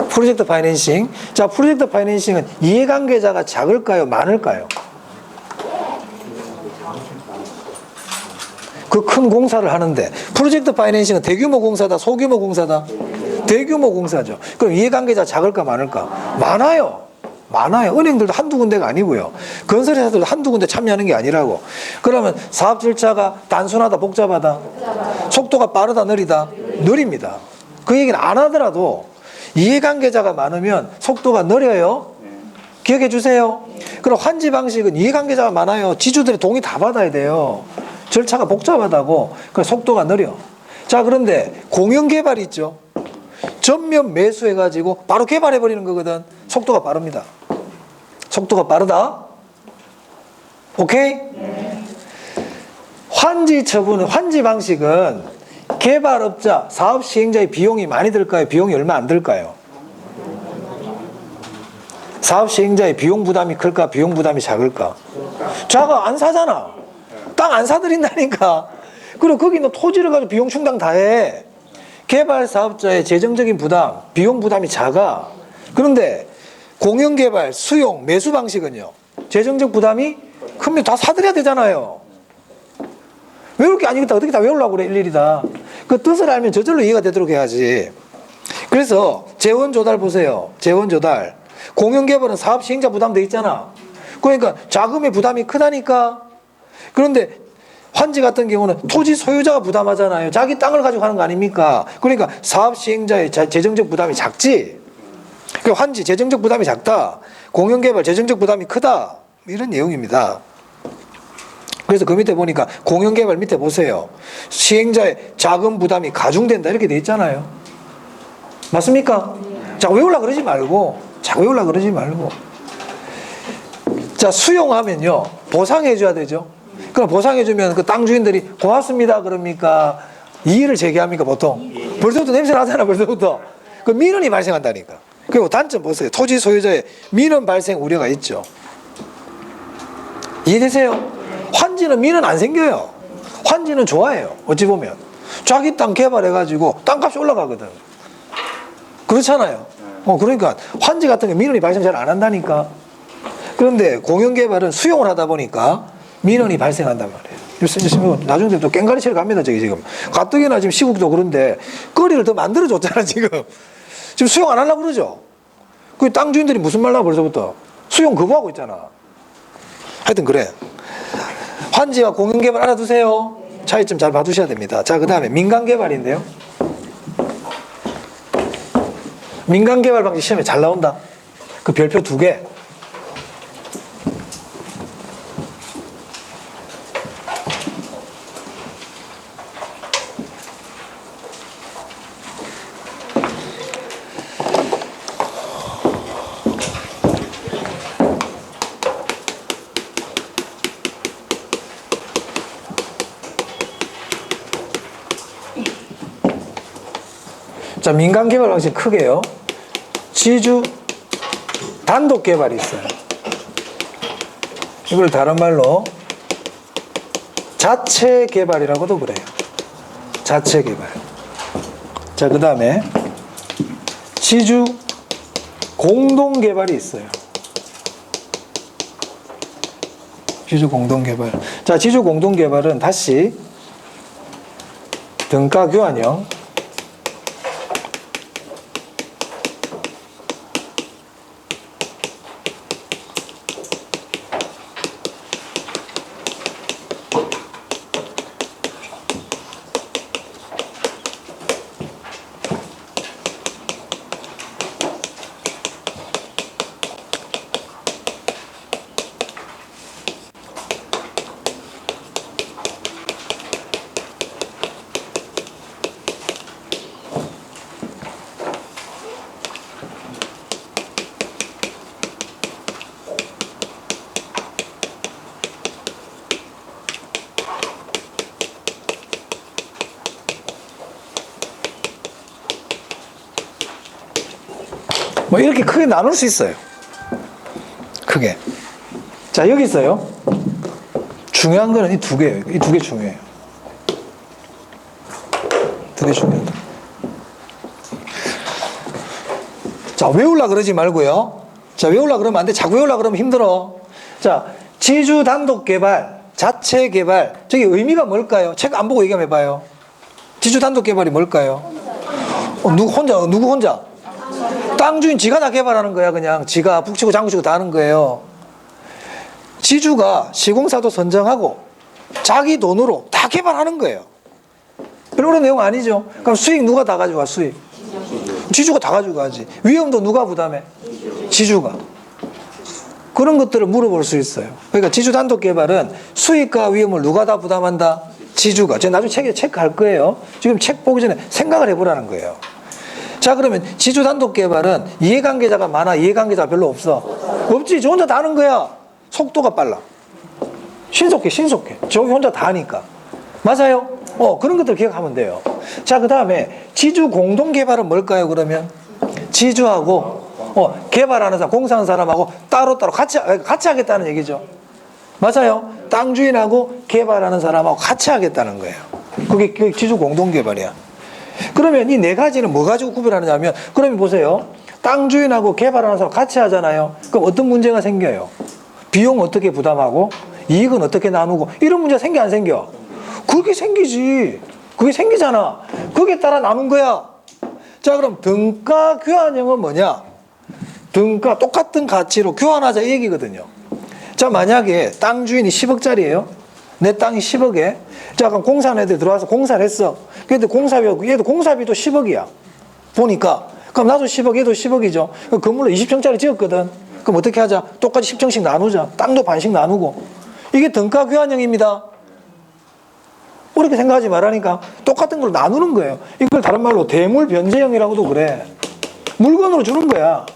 프로젝트 파이낸싱. 자, 프로젝트 파이낸싱은 이해관계자가 작을까요? 많을까요? 그 큰 공사를 하는데 프로젝트 파이낸싱은 대규모 공사다, 소규모 공사다? 대규모 공사죠. 그럼 이해관계자 작을까 많을까? 많아요. 많아요. 은행들도 한두 군데가 아니고요. 건설회사들도 한두 군데 참여하는 게 아니라고. 그러면 사업 절차가 단순하다, 복잡하다? 속도가 빠르다, 느리다? 느립니다. 그 얘기는 안 하더라도 이해관계자가 많으면 속도가 느려요. 기억해 주세요. 그럼 환지 방식은 이해관계자가 많아요. 지주들의 동의 다 받아야 돼요. 절차가 복잡하다고. 그 속도가 느려. 자, 그런데 공영개발이 있죠. 전면 매수해가지고 바로 개발해버리는 거거든. 속도가 빠릅니다. 속도가 빠르다. 오케이? 환지 처분은, 환지 방식은 개발업자, 사업 시행자의 비용이 많이 들까요? 비용이 얼마 안 들까요? 사업 시행자의 비용 부담이 클까? 비용 부담이 작을까? 작아. 안 사잖아. 땅 안 사들인다니까. 그리고 거기는 토지를 가지고 비용 충당 다 해. 개발 사업자의 재정적인 부담, 비용 부담이 작아. 그런데 공영개발, 수용, 매수 방식은요, 재정적 부담이 크면 다 사들여야 되잖아요. 외울 게 아니겠다. 어떻게 다 외우려고 그래, 일일이 다. 그 뜻을 알면 저절로 이해가 되도록 해야지. 그래서 재원 조달 보세요. 재원 조달. 공영개발은 사업 시행자 부담돼 있잖아. 그러니까 자금의 부담이 크다니까. 그런데 환지 같은 경우는 토지 소유자가 부담하잖아요. 자기 땅을 가지고 하는 거 아닙니까? 그러니까 사업 시행자의 재정적 부담이 작지. 그러니까 환지 재정적 부담이 작다. 공영개발 재정적 부담이 크다. 이런 내용입니다. 그래서 그 밑에 보니까 공영개발 밑에 보세요. 시행자의 자금 부담이 가중된다 이렇게 돼 있잖아요. 맞습니까? 자, 외우려고 그러지 말고. 자, 외우려고 그러지 말고. 자, 수용하면요, 보상해줘야 되죠. 그럼 보상해주면 그 땅 주인들이 고맙습니다 그럽니까? 이의를 제기합니까 보통? 벌써부터 냄새 나잖아. 벌써부터. 그 민원이 발생한다니까. 그리고 단점 보세요. 토지 소유자의 민원 발생 우려가 있죠. 이해되세요? 환지는 민원 안 생겨요. 환지는 좋아해요. 어찌 보면 자기 땅 개발해가지고 땅값이 올라가거든. 그렇잖아요. 그러니까 환지 같은 게 민원이 발생 잘 안 한다니까. 그런데 공영개발은 수용을 하다 보니까 민원이 발생한단 말이에요. 나중에 또 깽가리채를 갑니다. 저기 지금 가뜩이나 지금 시국도 그런데 거리를 더 만들어줬잖아. 지금 수용 안 하려고 그러죠. 그 땅 주인들이 무슨 말 나와 벌써부터 수용 거부하고 있잖아. 하여튼 그래. 환지와 공영개발 알아두세요. 차이점 잘 봐두셔야 됩니다. 자, 그 다음에 민간개발인데요. 민간개발 방식 시험에 잘 나온다. 그 별표 2개. 자, 민간개발 방식 크게요. 지주 단독개발이 있어요. 이걸 다른 말로 자체개발이라고도 그래요. 자체개발. 자, 그 다음에 지주 공동개발이 있어요. 지주 공동개발. 자, 지주 공동개발은 다시 등가교환형. 뭐 이렇게 크게 나눌 수 있어요. 크게. 자, 여기 있어요. 중요한 거는 이 2개예요. 이 2개 중요해요. 2개 중요하다. 자, 외우려고 그러지 말고요. 자, 외우려고 그러면 안 돼. 자꾸 외우려고 그러면 힘들어. 자, 지주 단독 개발, 자체 개발. 저기 의미가 뭘까요? 책 안 보고 얘기해 봐요. 지주 단독 개발이 뭘까요? 누구 혼자? 땅 주인 지가 다 개발하는 거야. 그냥 지가 북치고 장구치고 다 하는 거예요. 지주가 시공사도 선정하고 자기 돈으로 다 개발하는 거예요. 별로 내용 아니죠. 그럼 수익 누가 다 가져가? 수익 지주가 다 가지고 가지. 위험도 누가 부담해? 지주가. 그런 것들을 물어볼 수 있어요. 그러니까 지주 단독 개발은 수익과 위험을 누가 다 부담한다? 지주가. 제가 나중에 책에 체크할 거예요. 지금 책 보기 전에 생각을 해보라는 거예요. 자, 그러면 지주 단독 개발은 이해관계자가 많아, 이해관계자가 별로 없어? 없지. 저 혼자 다 하는 거야. 속도가 빨라. 신속해. 저기 혼자 다 하니까. 맞아요? 그런 것들 기억하면 돼요. 자, 그 다음에 지주 공동 개발은 뭘까요, 그러면? 지주하고, 개발하는 사람, 공사하는 사람하고 따로따로 같이 하겠다는 얘기죠. 맞아요? 땅 주인하고 개발하는 사람하고 같이 하겠다는 거예요. 그게 지주 공동 개발이야. 그러면 이 네 가지는 뭐 가지고 구별하느냐면, 그러면 보세요. 땅 주인하고 개발하는 사람 같이 하잖아요. 그럼 어떤 문제가 생겨요? 비용 어떻게 부담하고, 이익은 어떻게 나누고, 이런 문제가 생겨, 안 생겨? 그게 생기지. 그게 생기잖아. 그게 따라 나눈 거야. 자, 그럼 등가 교환형은 뭐냐? 등가 똑같은 가치로 교환하자 이 얘기거든요. 자, 만약에 땅 주인이 10억짜리예요. 내 땅이 10억에. 자, 그럼 공사하는 애들 들어와서 공사를 했어. 근데 공사비하고 얘도 공사비도 10억이야. 보니까. 그럼 나도 10억, 얘도 10억이죠. 건물로 20평짜리 지었거든. 그럼 어떻게 하자? 똑같이 10평씩 나누자. 땅도 반씩 나누고. 이게 등가 교환형입니다. 그렇게 생각하지 말라니까. 똑같은 걸 나누는 거예요. 이걸 다른 말로 대물 변제형이라고도 그래. 물건으로 주는 거야.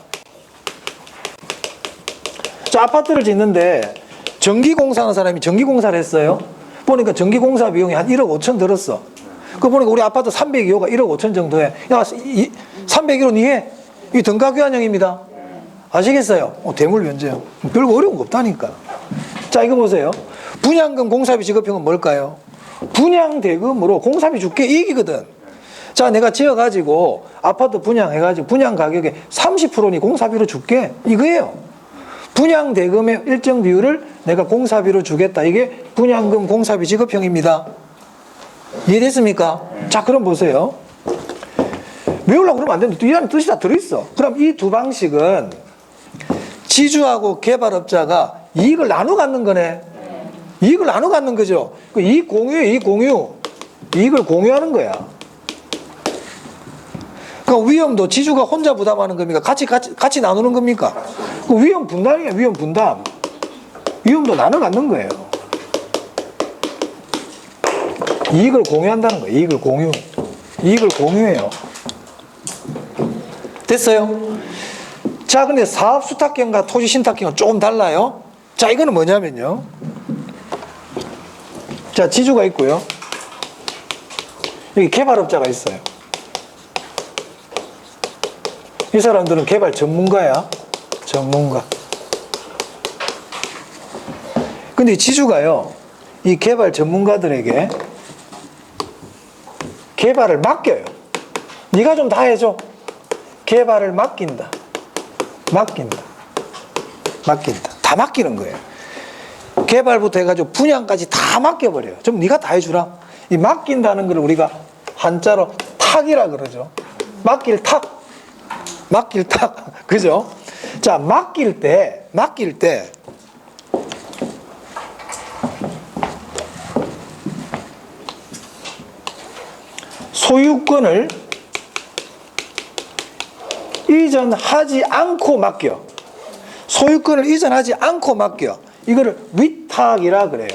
자, 아파트를 짓는데 전기공사하는 사람이 전기공사를 했어요. 보니까 전기공사 비용이 한 1억 5천 들었어. 그 보니까 우리 아파트 302호가 1억 5천 정도 해. 야, 301호 니 해? 이 등가교환형입니다. 아시겠어요? 대물 변제형. 별거 어려운 거 없다니까. 자, 이거 보세요. 분양금 공사비 지급형은 뭘까요? 분양대금으로 공사비 줄게 이익이거든. 자, 내가 지어가지고 아파트 분양해가지고 분양 가격에 30%니 공사비로 줄게 이거예요. 분양대금의 일정 비율을 내가 공사비로 주겠다. 이게 분양금 공사비 지급형입니다. 이해됐습니까? 자, 그럼 보세요. 외우려고 그러면 안 되는데 이 안에 뜻이 다 들어있어. 그럼 이 두 방식은 지주하고 개발업자가 이익을 나눠 갖는 거네. 이익을 나눠 갖는 거죠. 이익 공유에 이익 공유. 이익을 공유하는 거야. 그러니까 위험도 지주가 혼자 부담하는 겁니까? 같이 나누는 겁니까? 그 위험 분담이야, 위험 분담. 위험도 나눠 갖는 거예요. 이익을 공유한다는 거예요. 이익을 공유. 이익을 공유해요. 됐어요? 자, 근데 사업 수탁경과 토지 신탁경은 조금 달라요. 자, 이거는 뭐냐면요. 자, 지주가 있고요. 여기 개발업자가 있어요. 이 사람들은 개발 전문가야. 전문가. 근데 지주가요, 이 개발 전문가들에게 개발을 맡겨요. 네가 좀 다 해줘. 개발을 맡긴다. 다 맡기는 거예요. 개발부터 해가지고 분양까지 다 맡겨버려요. 좀 네가 다 해주라. 이 맡긴다는 걸 우리가 한자로 탁이라 그러죠. 맡길 탁. 그죠? 자, 맡길 때 소유권을 이전하지 않고 맡겨. 소유권을 이전하지 않고 맡겨. 이거를 위탁이라 그래요.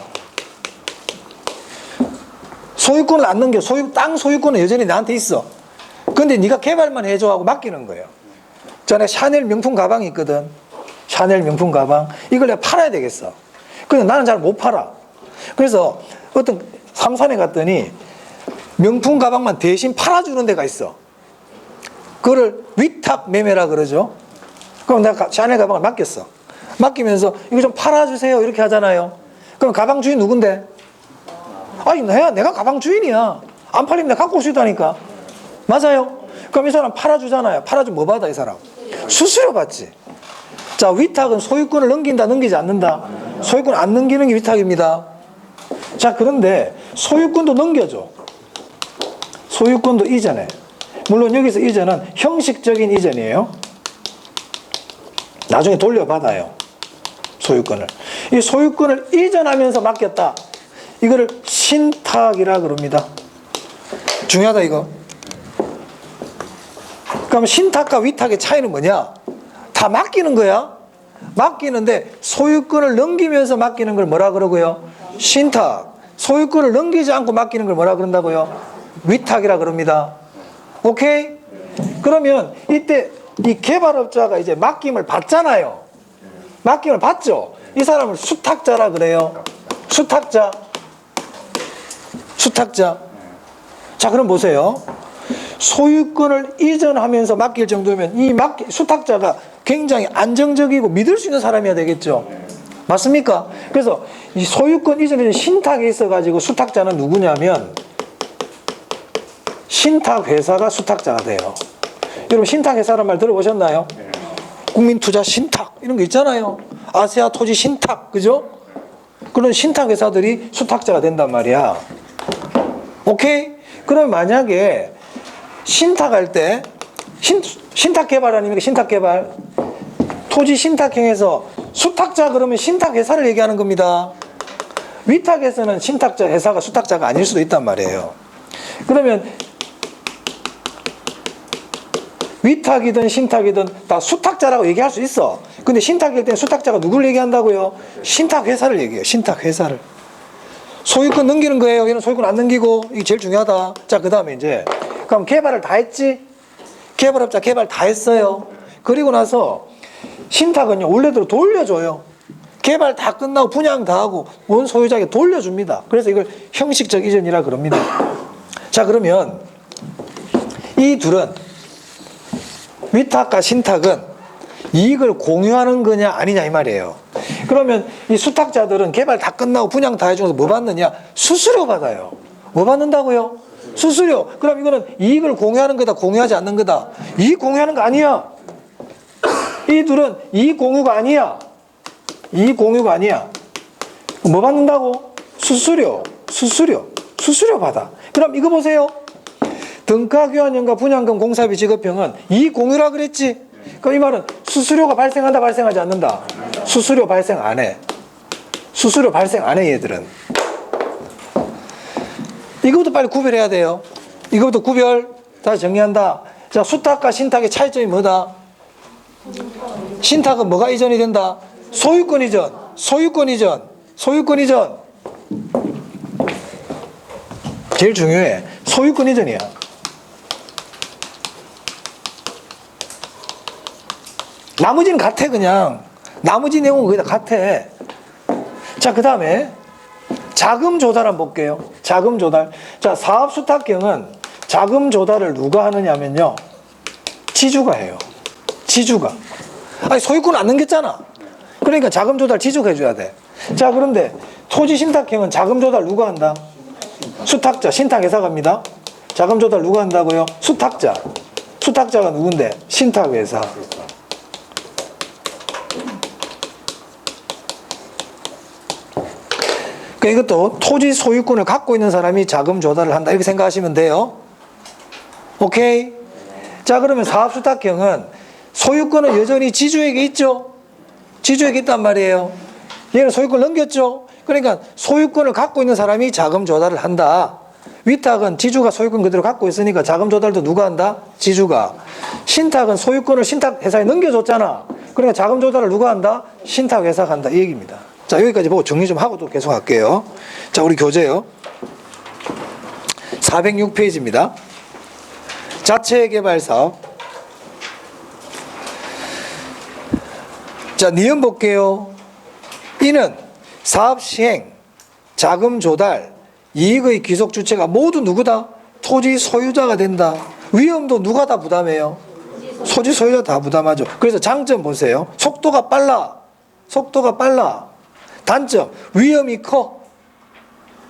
소유권을 안 넘겨. 땅 소유권은 여전히 나한테 있어. 근데 네가 개발만 해줘 하고 맡기는 거예요. 전에 샤넬 명품 가방이 있거든. 샤넬 명품 가방. 이걸 내가 팔아야 되겠어. 근데 나는 잘 못 팔아. 그래서 어떤 삼산에 갔더니 명품 가방만 대신 팔아주는 데가 있어. 그거를 위탁 매매라 그러죠. 그럼 내가 샤넬 가방을 맡겼어. 맡기면서 이거 좀 팔아주세요 이렇게 하잖아요. 그럼 가방 주인 누군데? 아니, 내가 가방 주인이야. 안 팔리면 내가 갖고 올 수 있다니까. 맞아요. 그럼 이 사람 팔아주잖아요. 팔아주면 뭐 받아 이 사람? 수수료 받지. 자, 위탁은 소유권을 넘긴다 넘기지 않는다. 소유권 안 넘기는 게 위탁입니다. 자, 그런데 소유권도 넘겨줘. 소유권도 이전해. 물론 여기서 이전은 형식적인 이전이에요. 나중에 돌려받아요. 소유권을. 이 소유권을 이전하면서 맡겼다. 이거를 신탁이라 그럽니다. 중요하다 이거. 그럼 신탁과 위탁의 차이는 뭐냐? 다 맡기는 거야. 맡기는데 소유권을 넘기면서 맡기는 걸 뭐라 그러고요? 신탁. 소유권을 넘기지 않고 맡기는 걸 뭐라 그런다고요? 위탁이라 그럽니다. 오케이? 그러면 이때 이 개발업자가 이제 맡김을 받잖아요. 맡김을 받죠. 이 사람을 수탁자라 그래요. 수탁자. 수탁자. 자, 그럼 보세요. 소유권을 이전하면서 맡길 정도면 이 수탁자가 굉장히 안정적이고 믿을 수 있는 사람이어야 되겠죠. 맞습니까? 그래서 이 소유권 이전에 신탁이 있어가지고 수탁자는 누구냐면 신탁회사가 수탁자가 돼요. 여러분 신탁회사라는 말 들어보셨나요? 국민투자 신탁 이런 거 있잖아요. 아세아 토지 신탁, 그죠? 그런 신탁회사들이 수탁자가 된단 말이야. 오케이? 그럼 만약에 신탁할 때 신탁개발 아닙니까? 신탁개발. 토지 신탁행에서 수탁자 그러면 신탁회사를 얘기하는 겁니다. 위탁에서는 신탁자 회사가 수탁자가 아닐 수도 있단 말이에요. 그러면 위탁이든 신탁이든 다 수탁자라고 얘기할 수 있어. 근데 신탁일 때는 수탁자가 누구를 얘기한다고요? 신탁회사를 얘기해요. 신탁회사를. 소유권 넘기는 거예요. 얘는 소유권 안 넘기고. 이게 제일 중요하다. 자, 그 다음에 이제 그럼 개발을 다 했지? 개발업자 개발 다 했어요. 그리고 나서 신탁은요 원래대로 돌려줘요. 개발 다 끝나고 분양 다 하고 원 소유자에게 돌려줍니다. 그래서 이걸 형식적 이전이라 그럽니다. 자, 그러면 이 둘은 위탁과 신탁은 이익을 공유하는 거냐 아니냐 이 말이에요. 그러면 이 수탁자들은 개발 다 끝나고 분양 다 해주면서 뭐 받느냐? 수수료 받아요. 뭐 받는다고요? 수수료. 그럼 이거는 이익을 공유하는 거다, 공유하지 않는 거다? 이익 공유하는 거 아니야. 이 둘은 이익 공유가 아니야. 이익 공유가 아니야. 뭐 받는다고? 수수료. 수수료. 수수료 받아. 그럼 이거 보세요. 등가교환형과 분양금 공사비 지급형은 이익 공유라 그랬지? 그럼 이 말은 수수료가 발생한다, 발생하지 않는다? 수수료 발생 안 해. 수수료 발생 안 해, 얘들은. 이것부터 빨리 구별해야 돼요. 이것부터 구별. 다시 정리한다. 자, 수탁과 신탁의 차이점이 뭐다? 신탁은 뭐가 이전이 된다? 소유권 이전. 소유권 이전. 소유권 이전. 제일 중요해. 소유권 이전이야. 나머지는 같아, 그냥. 나머지 내용은 거의 다 같아. 자, 그 다음에 자금 조달 한번 볼게요. 자금 조달. 자, 사업수탁경은 자금 조달을 누가 하느냐면요. 지주가 해요. 지주가. 아니, 소유권 안 넘겼잖아. 그러니까 자금 조달 지주가 해줘야 돼. 자, 그런데 토지 신탁형은 자금 조달 누가 한다? 수탁자, 신탁회사가 합니다. 자금 조달 누가 한다고요? 수탁자. 수탁자가 누군데? 신탁회사. 그러니까 이것도 토지 소유권을 갖고 있는 사람이 자금 조달을 한다 이렇게 생각하시면 돼요. 오케이? 자, 그러면 사업수탁형은 소유권은 여전히 지주에게 있죠. 지주에게 있단 말이에요. 얘는 소유권 넘겼죠. 그러니까 소유권을 갖고 있는 사람이 자금 조달을 한다. 위탁은 지주가 소유권 그대로 갖고 있으니까 자금 조달도 누가 한다? 지주가. 신탁은 소유권을 신탁회사에 넘겨줬잖아. 그러니까 자금 조달을 누가 한다? 신탁회사가 한다 이 얘기입니다. 자, 여기까지 보고 정리 좀 하고 또 계속 할게요. 자, 우리 교재요. 406페이지입니다. 자체개발 사업. 자, 니은 볼게요. 이는 사업 시행, 자금 조달, 이익의 귀속 주체가 모두 누구다? 토지 소유자가 된다. 위험도 누가 다 부담해요? 토지 소유자 다 부담하죠. 그래서 장점 보세요. 속도가 빨라. 속도가 빨라. 단점, 위험이 커.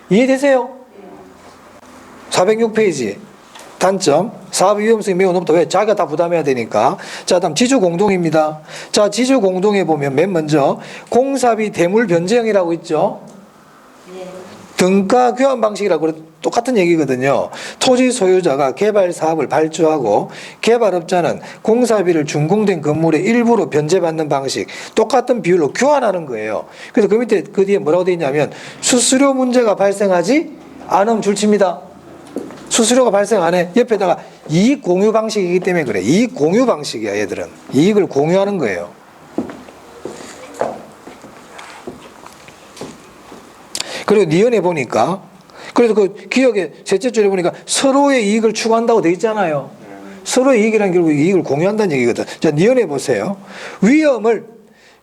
이해되세요? 406페이지. 단점, 사업 위험성이 매우 높다. 왜? 자기가 다 부담해야 되니까. 자, 다음 지주 공동입니다. 자, 지주 공동에 보면 맨 먼저 공사비 대물 변제형이라고 있죠. 등가 교환 방식이라고 똑같은 얘기거든요. 토지 소유자가 개발 사업을 발주하고 개발업자는 공사비를 준공된 건물의 일부로 변제받는 방식, 똑같은 비율로 교환하는 거예요. 그래서 그 밑에 그 뒤에 뭐라고 되어 있냐면 수수료 문제가 발생하지 않음 줄칩니다. 수수료가 발생 안 해. 옆에다가 이익 공유 방식이기 때문에 그래. 이익 공유 방식이야, 얘들은. 이익을 공유하는 거예요. 그리고 니은에 보니까, 그래서 그 기억의 셋째 줄에 보니까 서로의 이익을 추구한다고 돼 있잖아요. 서로의 이익이란 결국 이익을 공유한다는 얘기거든. 자, 니은에 보세요. 위험을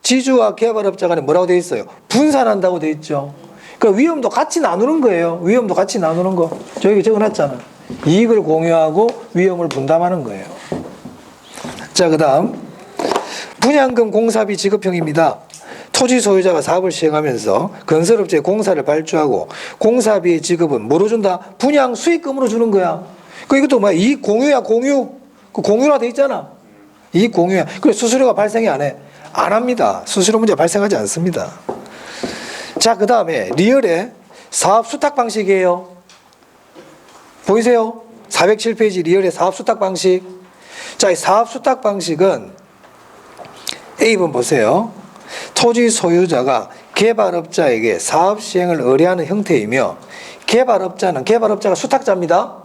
지주와 개발업자 간에 뭐라고 돼 있어요? 분산한다고 돼 있죠. 그러니까 위험도 같이 나누는 거예요. 위험도 같이 나누는 거. 저기 적어놨잖아. 이익을 공유하고 위험을 분담하는 거예요. 자, 그 다음 분양금 공사비 지급형입니다. 토지 소유자가 사업을 시행하면서 건설업체에 공사를 발주하고 공사비의 지급은 뭐로 준다? 분양 수익금으로 주는 거야. 그 이것도 뭐야? 이익 공유야, 공유. 그 공유라 돼 있잖아. 이익 공유야. 그래 수수료가 발생이 안 해? 안 합니다. 수수료 문제 발생하지 않습니다. 자, 그 다음에 리얼의 사업 수탁 방식이에요. 보이세요? 407페이지 리얼의 사업 수탁 방식. 자, 이 사업 수탁 방식은 A번 보세요. 토지 소유자가 개발업자에게 사업 시행을 의뢰하는 형태이며 개발업자가 수탁자입니다.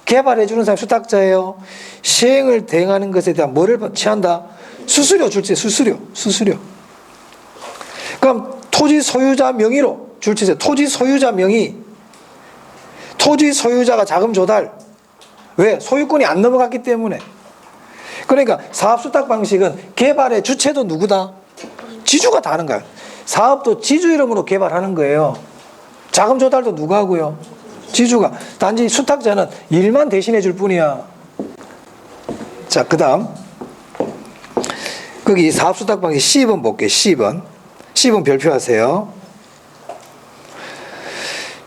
개발해주는 사람이 수탁자예요. 시행을 대행하는 것에 대한 뭐를 취한다? 수수료 줄지, 수수료. 그럼 토지 소유자 명의로 줄지세. 토지 소유자 명의. 토지 소유자가 자금 조달. 왜? 소유권이 안 넘어갔기 때문에. 그러니까 사업 수탁 방식은 개발의 주체도 누구다? 지주가 다 하는 거야. 사업도 지주 이름으로 개발하는 거예요. 자금 조달도 누가 하고요? 지주가. 단지 수탁자는 일만 대신해 줄 뿐이야. 자, 그 다음 거기 사업 수탁 방식 C번 볼게요. C번 별표하세요.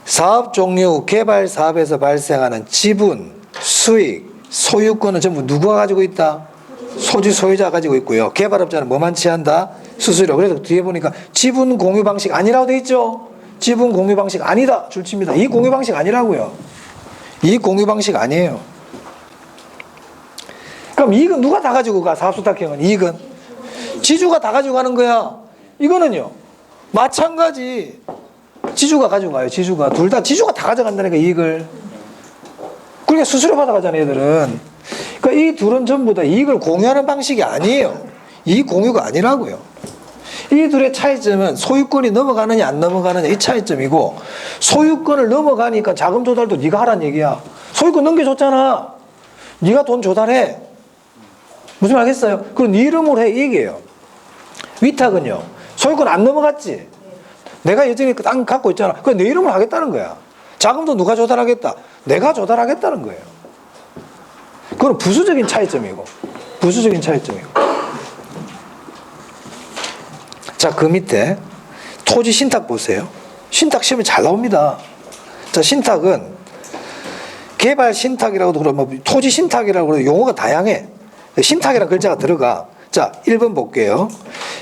사업 종류 후 개발 사업에서 발생하는 지분, 수익, 소유권은 전부 누가 가지고 있다? 토지 소유자가 가지고 있고요. 개발업자는 뭐만 취한다? 수수료. 그래서 뒤에 보니까 지분 공유 방식 아니라고 돼 있죠? 지분 공유 방식 아니다. 줄칩니다. 이 공유 방식 아니라고요. 이 공유 방식 아니에요. 그럼 이익은 누가 다 가지고 가? 사업수탁형은 이익은 지주가 다 가지고 가는 거야. 이거는요 마찬가지. 지주가 가지고 가요. 지주가 둘 다 지주가 다 가져간다니까 이익을. 그러니까 수수료 받아가잖아요 얘들은. 그러니까 이 둘은 전부 다 이익을 공유하는 방식이 아니에요. 이익 공유가 아니라고요. 이 둘의 차이점은 소유권이 넘어가느냐 안 넘어가느냐 이 차이점이고, 소유권을 넘어가니까 자금 조달도 네가 하란 얘기야. 소유권 넘겨줬잖아. 네가 돈 조달해. 무슨 말 알겠어요? 그럼 네 이름으로 해 이 얘기예요. 위탁은요 소유권 안 넘어갔지. 내가 여전히 그 땅 갖고 있잖아. 그럼 내 이름으로 하겠다는 거야. 자금도 누가 조달하겠다? 내가 조달하겠다는 거예요. 그건 부수적인 차이점이고. 자, 그 밑에 토지 신탁 보세요. 신탁 시험에 잘 나옵니다. 자, 신탁은 개발 신탁이라고도 그러고 토지 신탁이라고 그러고 용어가 다양해. 신탁이라는 글자가 들어가. 자, 1번 볼게요.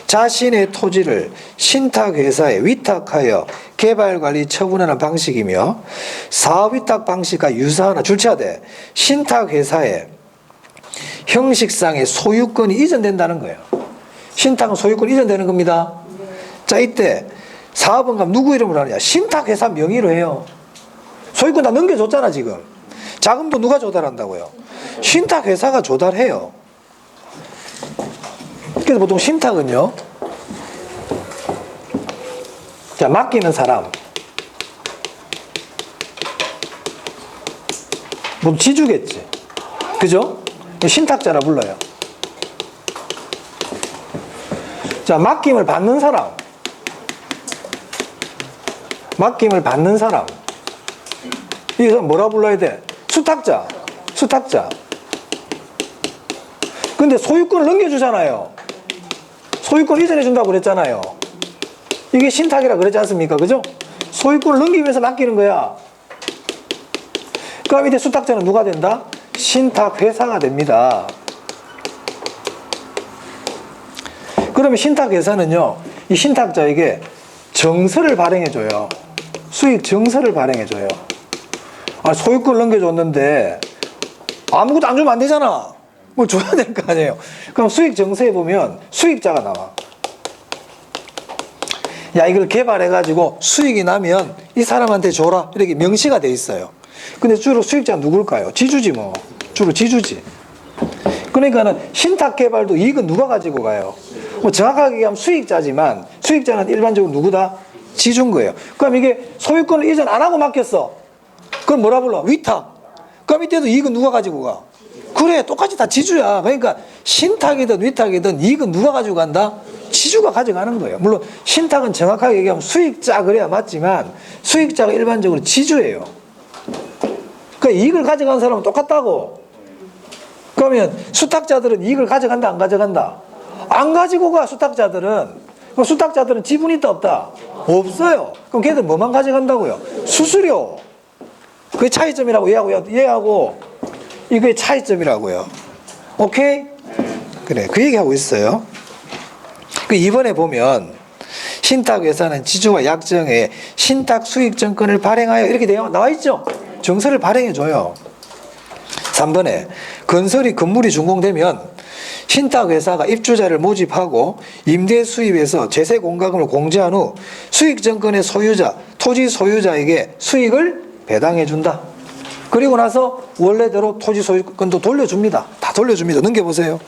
자신의 토지를 신탁회사에 위탁하여 개발관리 처분하는 방식이며 사업위탁 방식과 유사하나 줄쳐야 돼. 신탁회사에 형식상의 소유권이 이전된다는 거예요. 신탁은 소유권 이전되는 겁니다. 자, 이때 사업은 그럼 누구 이름으로 하느냐? 신탁회사 명의로 해요. 소유권 다 넘겨줬잖아 지금. 자금도 누가 조달한다고요? 신탁회사가 조달해요. 그래서 보통 신탁은요, 자, 맡기는 사람, 뭐 지주겠지, 그죠? 신탁자라 불러요. 자, 맡김을 받는 사람, 이 사람 뭐라 불러야 돼? 수탁자. 근데 소유권을 넘겨주잖아요. 소유권 이전해 준다고 그랬잖아요. 이게 신탁이라 그랬지 않습니까? 그죠? 소유권을 넘기면서 맡기는 거야. 그럼 이제 수탁자는 누가 된다? 신탁회사가 됩니다. 그러면 신탁회사는요, 이 신탁자에게 정서를 발행해줘요. 수익 정서를 발행해줘요. 아, 소유권을 넘겨줬는데 아무것도 안 주면 안 되잖아. 뭘 줘야 될 거 아니에요. 그럼 수익 정서에 보면 수익자가 나와. 야, 이걸 개발해가지고 수익이 나면 이 사람한테 줘라. 이렇게 명시가 돼 있어요. 근데 주로 수익자는 누굴까요? 지주지 뭐. 주로 지주지. 그러니까는 신탁 개발도 이익은 누가 가지고 가요? 뭐 정확하게 얘기하면 수익자지만 수익자는 일반적으로 누구다? 지주인 거예요. 그럼 이게 소유권을 이전 안 하고 맡겼어. 그럼 뭐라 불러? 위탁. 그럼 이때도 이익은 누가 가지고 가? 그래, 똑같이 다 지주야. 그러니까 신탁이든 위탁이든 이익은 누가 가지고 간다? 지주가 가져가는 거예요. 물론 신탁은 정확하게 얘기하면 수익자 그래야 맞지만 수익자가 일반적으로 지주예요. 그 이익을 가져간 사람은 똑같다고. 그러면 수탁자들은 이익을 가져간다 안 가져간다? 안 가지고 가. 수탁자들은. 그럼 수탁자들은 지분이 있다 없다? 없어요. 그럼 걔들 뭐만 가져간다고요? 수수료. 그게 차이점이라고 얘하고 이게 차이점이라고요. 오케이? 그래, 그 얘기하고 있어요. 그 이번에 보면 신탁회사는 지주와 약정에 신탁 수익증권을 발행하여 이렇게 나와 있죠? 정서를 발행해줘요. 3번에 건물이 준공되면 신탁회사가 입주자를 모집하고 임대 수입에서 제세 공과금을 공제한 후 수익증권의 소유자, 토지 소유자에게 수익을 배당해준다. 그리고 나서 원래대로 토지 소유권도 돌려줍니다. 다 돌려줍니다. 넘겨보세요.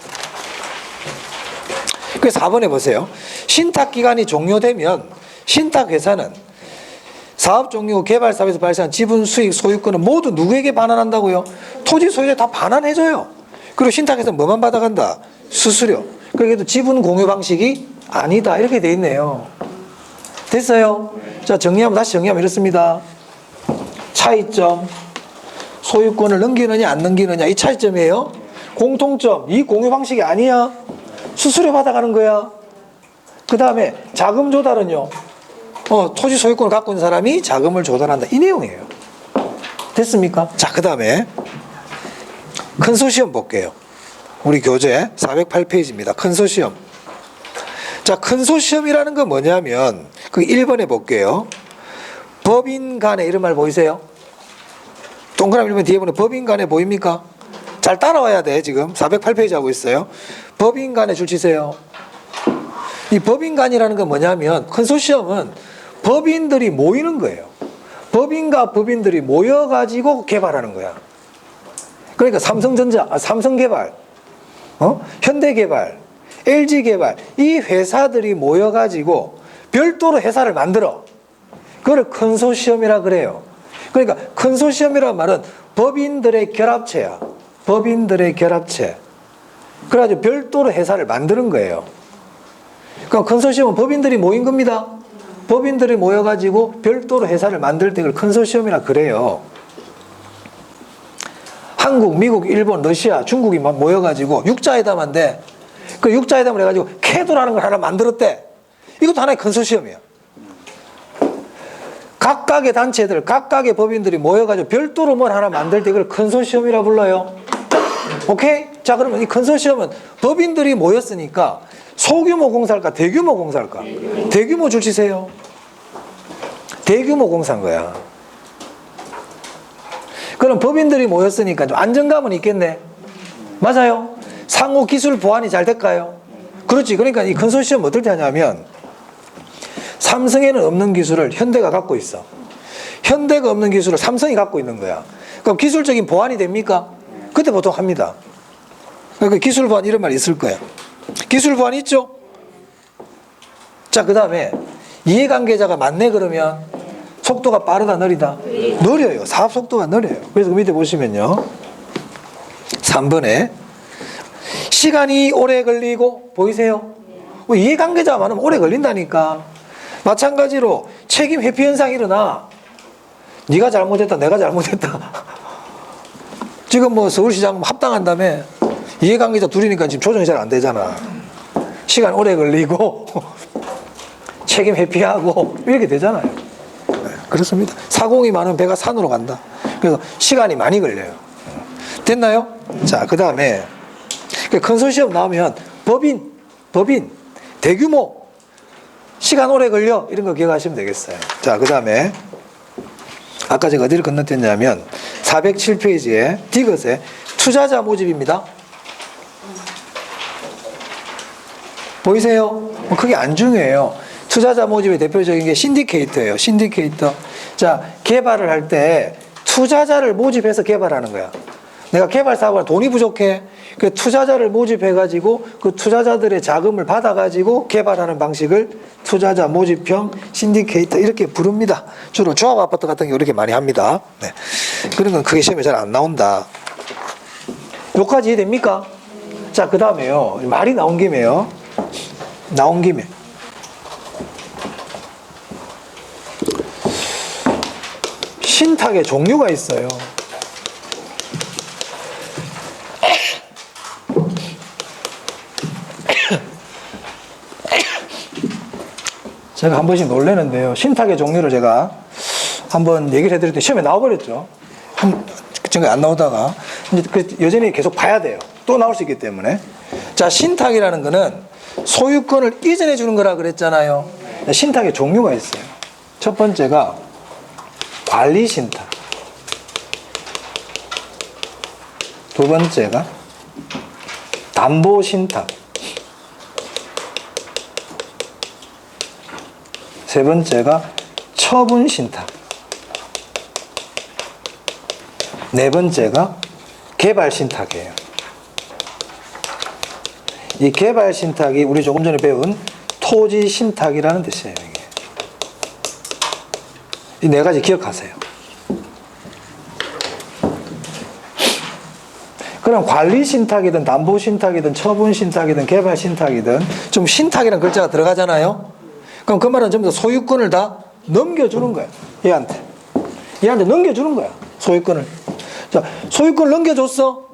그래서 4번에 보세요. 신탁기간이 종료되면 신탁회사는 사업 종료 후 개발 사업에서 발생한 지분 수익 소유권은 모두 누구에게 반환한다고요? 토지 소유자에 다 반환해줘요. 그리고 신탁회사는 뭐만 받아간다? 수수료. 그래도 지분 공유 방식이 아니다. 이렇게 돼 있네요. 됐어요? 자, 다시 정리하면 이렇습니다. 차이점. 소유권을 넘기느냐 안 넘기느냐 이 차이점이에요. 공통점. 이 공유 방식이 아니야. 수수료 받아가는 거야. 그 다음에 자금 조달은요. 토지 소유권을 갖고 있는 사람이 자금을 조달한다. 이 내용이에요. 됐습니까? 자, 그 다음에 컨소시엄 볼게요. 우리 교재 408페이지입니다. 컨소시엄. 자, 컨소시엄이라는 건 뭐냐면 그 1번에 볼게요. 법인 간에 이런 말 보이세요? 동그라미 1번 뒤에 보면 법인 간에 보입니까? 잘 따라와야 돼. 지금 408페이지 하고 있어요. 법인 간에 줄 치세요. 이 법인 간이라는 건 뭐냐면 컨소시엄은 법인들이 모이는 거예요. 법인과 법인들이 모여가지고 개발하는 거야. 그러니까 삼성개발, 현대개발, LG개발 이 회사들이 모여가지고 별도로 회사를 만들어. 그걸 컨소시엄이라 그래요. 그러니까 컨소시엄이라는 말은 법인들의 결합체야. 법인들의 결합체. 그래가지고 별도로 회사를 만드는 거예요. 그러니까 컨소시엄은 법인들이 모인 겁니다. 법인들이 모여가지고 별도로 회사를 만들 때 그걸 컨소시엄이라 그래요. 한국, 미국, 일본, 러시아, 중국이 막 모여가지고 육자회담한데 그 육자회담을 해가지고 캐도라는 걸 하나 만들었대. 이것도 하나의 컨소시엄이야. 각각의 단체들, 각각의 법인들이 모여가지고 별도로 뭘 하나 만들 때 그걸 컨소시엄이라 불러요. 오케이? 자, 그러면 이 컨소시엄은 법인들이 모였으니까 소규모 공사할까 대규모 공사할까? 대규모 줄 치세요. 대규모 공사인 거야. 그럼 법인들이 모였으니까 좀 안정감은 있겠네. 맞아요. 상호 기술 보완이 잘 될까요? 그렇지. 그러니까 이 컨소시엄 어떨 때 하냐면 삼성에는 없는 기술을 현대가 갖고 있어. 현대가 없는 기술을 삼성이 갖고 있는 거야. 그럼 기술적인 보완이 됩니까? 그때 보통 합니다. 그러니까 기술 보완 이런 말이 있을 거야. 기술 보완 있죠? 자, 그 다음에 이해관계자가 많네 그러면 속도가 빠르다 느리다? 느려요. 사업 속도가 느려요. 그래서 그 밑에 보시면요. 3번에 시간이 오래 걸리고 보이세요? 이해관계자가 많으면 오래 걸린다니까. 마찬가지로 책임 회피 현상이 일어나. 네가 잘못했다 내가 잘못했다. 지금 뭐 서울시장 합당한 다음에 이해관계자 둘이니까 지금 조정이 잘 안 되잖아. 시간 오래 걸리고 책임 회피하고 이렇게 되잖아요. 네, 그렇습니다. 사공이 많으면 배가 산으로 간다. 그래서 시간이 많이 걸려요. 됐나요? 자, 그 다음에 컨소시엄 나오면 법인, 대규모, 시간 오래 걸려 이런 거 기억하시면 되겠어요. 자, 그 다음에 아까 제가 어디를 건너뛰었냐면 407페이지에 디귿에 투자자 모집입니다. 보이세요? 그게 안 중요해요. 투자자 모집의 대표적인 게 신디케이터예요. 신디케이터. 자, 개발을 할 때 투자자를 모집해서 개발하는 거야. 내가 개발 사업을 돈이 부족해. 그 투자자를 모집해가지고 그 투자자들의 자금을 받아가지고 개발하는 방식을 투자자 모집형 신디케이터 이렇게 부릅니다. 주로 조합 아파트 같은 게 이렇게 많이 합니다. 네. 그런 건 크게 시험에 잘 안 나온다. 여기까지 이해됩니까? 자, 그 다음에요. 말이 나온 김에요. 나온 김에. 신탁의 종류가 있어요. 제가 한 번씩 놀래는데요. 신탁의 종류를 제가 한번 얘기를 해드릴 때 시험에 나와버렸죠. 지금 안 나오다가 이제 여전히 계속 봐야 돼요. 또 나올 수 있기 때문에. 자, 신탁이라는 거는 소유권을 이전해 주는 거라 그랬잖아요. 신탁의 종류가 있어요. 첫 번째가 관리 신탁. 두 번째가 담보 신탁. 세 번째가 처분 신탁. 네 번째가 개발 신탁이에요. 이 개발 신탁이 우리 조금 전에 배운 토지 신탁이라는 뜻이에요. 이게. 이 네 가지 기억하세요. 그럼 관리 신탁이든 담보 신탁이든 처분 신탁이든 개발 신탁이든 좀 신탁이라는 글자가 들어가잖아요. 그럼 그 말은 전부 다 소유권을 다 넘겨주는 거야. 얘한테 넘겨주는 거야. 소유권을. 자, 소유권을 넘겨줬어.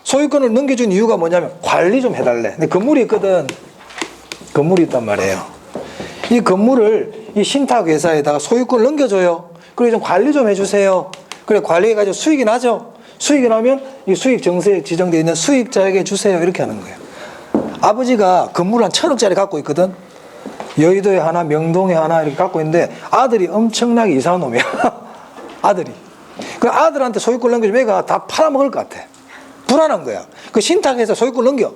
소유권을 넘겨준 이유가 뭐냐면 관리 좀 해달래. 근데 건물이 있거든. 건물이 있단 말이에요. 이 건물을 이 신탁회사에다가 소유권을 넘겨줘요. 그리고 좀 관리 좀 해주세요. 그래, 관리해가지고 수익이 나죠. 수익이 나면 이 수익 정세에 지정되어 있는 수익자에게 주세요. 이렇게 하는 거예요. 아버지가 건물 한 1,000억짜리 갖고 있거든. 여의도에 하나, 명동에 하나 이렇게 갖고 있는데 아들이 엄청나게 이상한 놈이야. 아들이. 그 아들한테 소유권 넘겨주면 애가 다 팔아먹을 것 같아. 불안한 거야. 그 신탁해서 소유권 넘겨.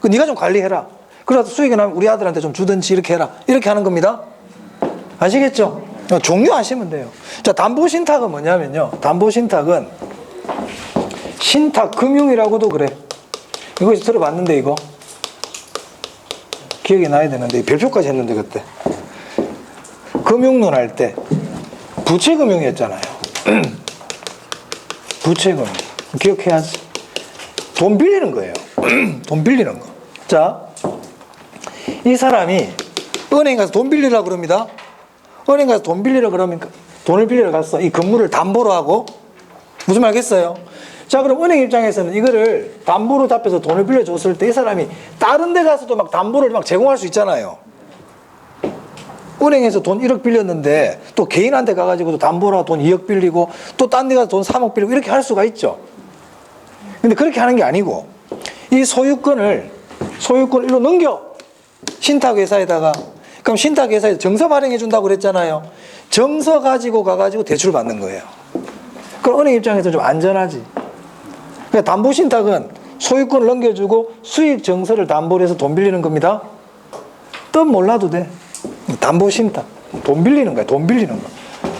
그 네가 좀 관리해라. 그래서 수익이 나면 우리 아들한테 좀 주든지 이렇게 해라. 이렇게 하는 겁니다. 아시겠죠? 종류 아시면 돼요. 자, 담보 신탁은 뭐냐면요. 담보 신탁은 신탁 금융이라고도 그래. 이거 들어봤는데 이거. 기억이 나야 되는데 별표까지 했는데 그때 금융론 할 때 부채금융이었잖아요. 부채금융 기억해야지. 돈 빌리는 거예요. 돈 빌리는 거. 자, 이 사람이 은행 가서 돈 빌리려고 그럽니다. 은행 가서 돈 빌리려 그러면 돈을 빌리러 갔어. 이 건물을 담보로 하고. 무슨 말 알겠어요? 자, 그럼 은행 입장에서는 이거를 담보로 잡혀서 돈을 빌려줬을 때 이 사람이 다른 데 가서도 막 담보를 막 제공할 수 있잖아요. 은행에서 돈 1억 빌렸는데 또 개인한테 가가지고도 담보로 돈 2억 빌리고 또 딴 데 가서 돈 3억 빌리고 이렇게 할 수가 있죠. 근데 그렇게 하는 게 아니고 이 소유권을 일로 넘겨. 신탁회사에다가. 그럼 신탁회사에서 정서 발행해 준다고 그랬잖아요. 정서 가지고 가가지고 대출 받는 거예요. 그럼 은행 입장에서 좀 안전하지. 그러니까 담보신탁은 소유권을 넘겨주고 수익 정서를 담보로 해서 돈 빌리는 겁니다. 뜻 몰라도 돼. 담보신탁. 돈 빌리는 거야. 돈 빌리는 거.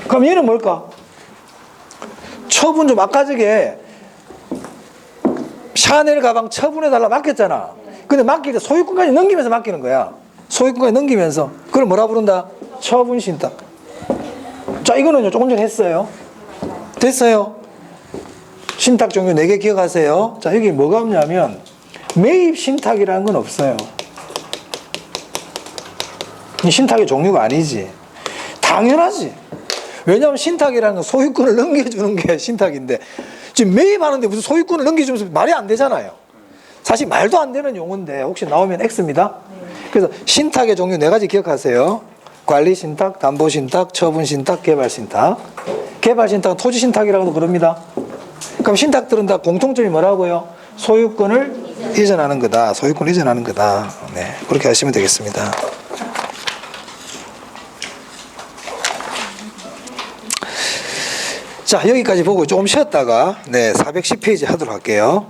그럼 얘는 뭘까? 처분 좀 아까 저게 샤넬 가방 처분해달라 맡겼잖아. 근데 맡길 때 소유권까지 넘기면서 맡기는 거야. 소유권까지 넘기면서. 그걸 뭐라 부른다? 처분신탁. 자, 이거는 조금 전에 했어요. 됐어요. 신탁 종류 4개 기억하세요. 자, 여기 뭐가 없냐면 매입 신탁이라는 건 없어요. 이 신탁의 종류가 아니지. 당연하지. 왜냐하면 신탁이라는 건 소유권을 넘겨주는 게 신탁인데 지금 매입하는데 무슨 소유권을 넘겨주면서 말이 안 되잖아요. 사실 말도 안 되는 용어인데 혹시 나오면 X입니다. 그래서 신탁의 종류 4가지 기억하세요. 관리신탁, 담보신탁, 처분신탁, 개발신탁. 개발신탁은 토지신탁이라고도 그럽니다. 그럼 신탁들은 다 공통점이 뭐라고요? 소유권을 이전하는 거다. 소유권을 이전하는 거다. 네, 그렇게 하시면 되겠습니다. 자, 여기까지 보고 조금 쉬었다가 410페이지 하도록 할게요.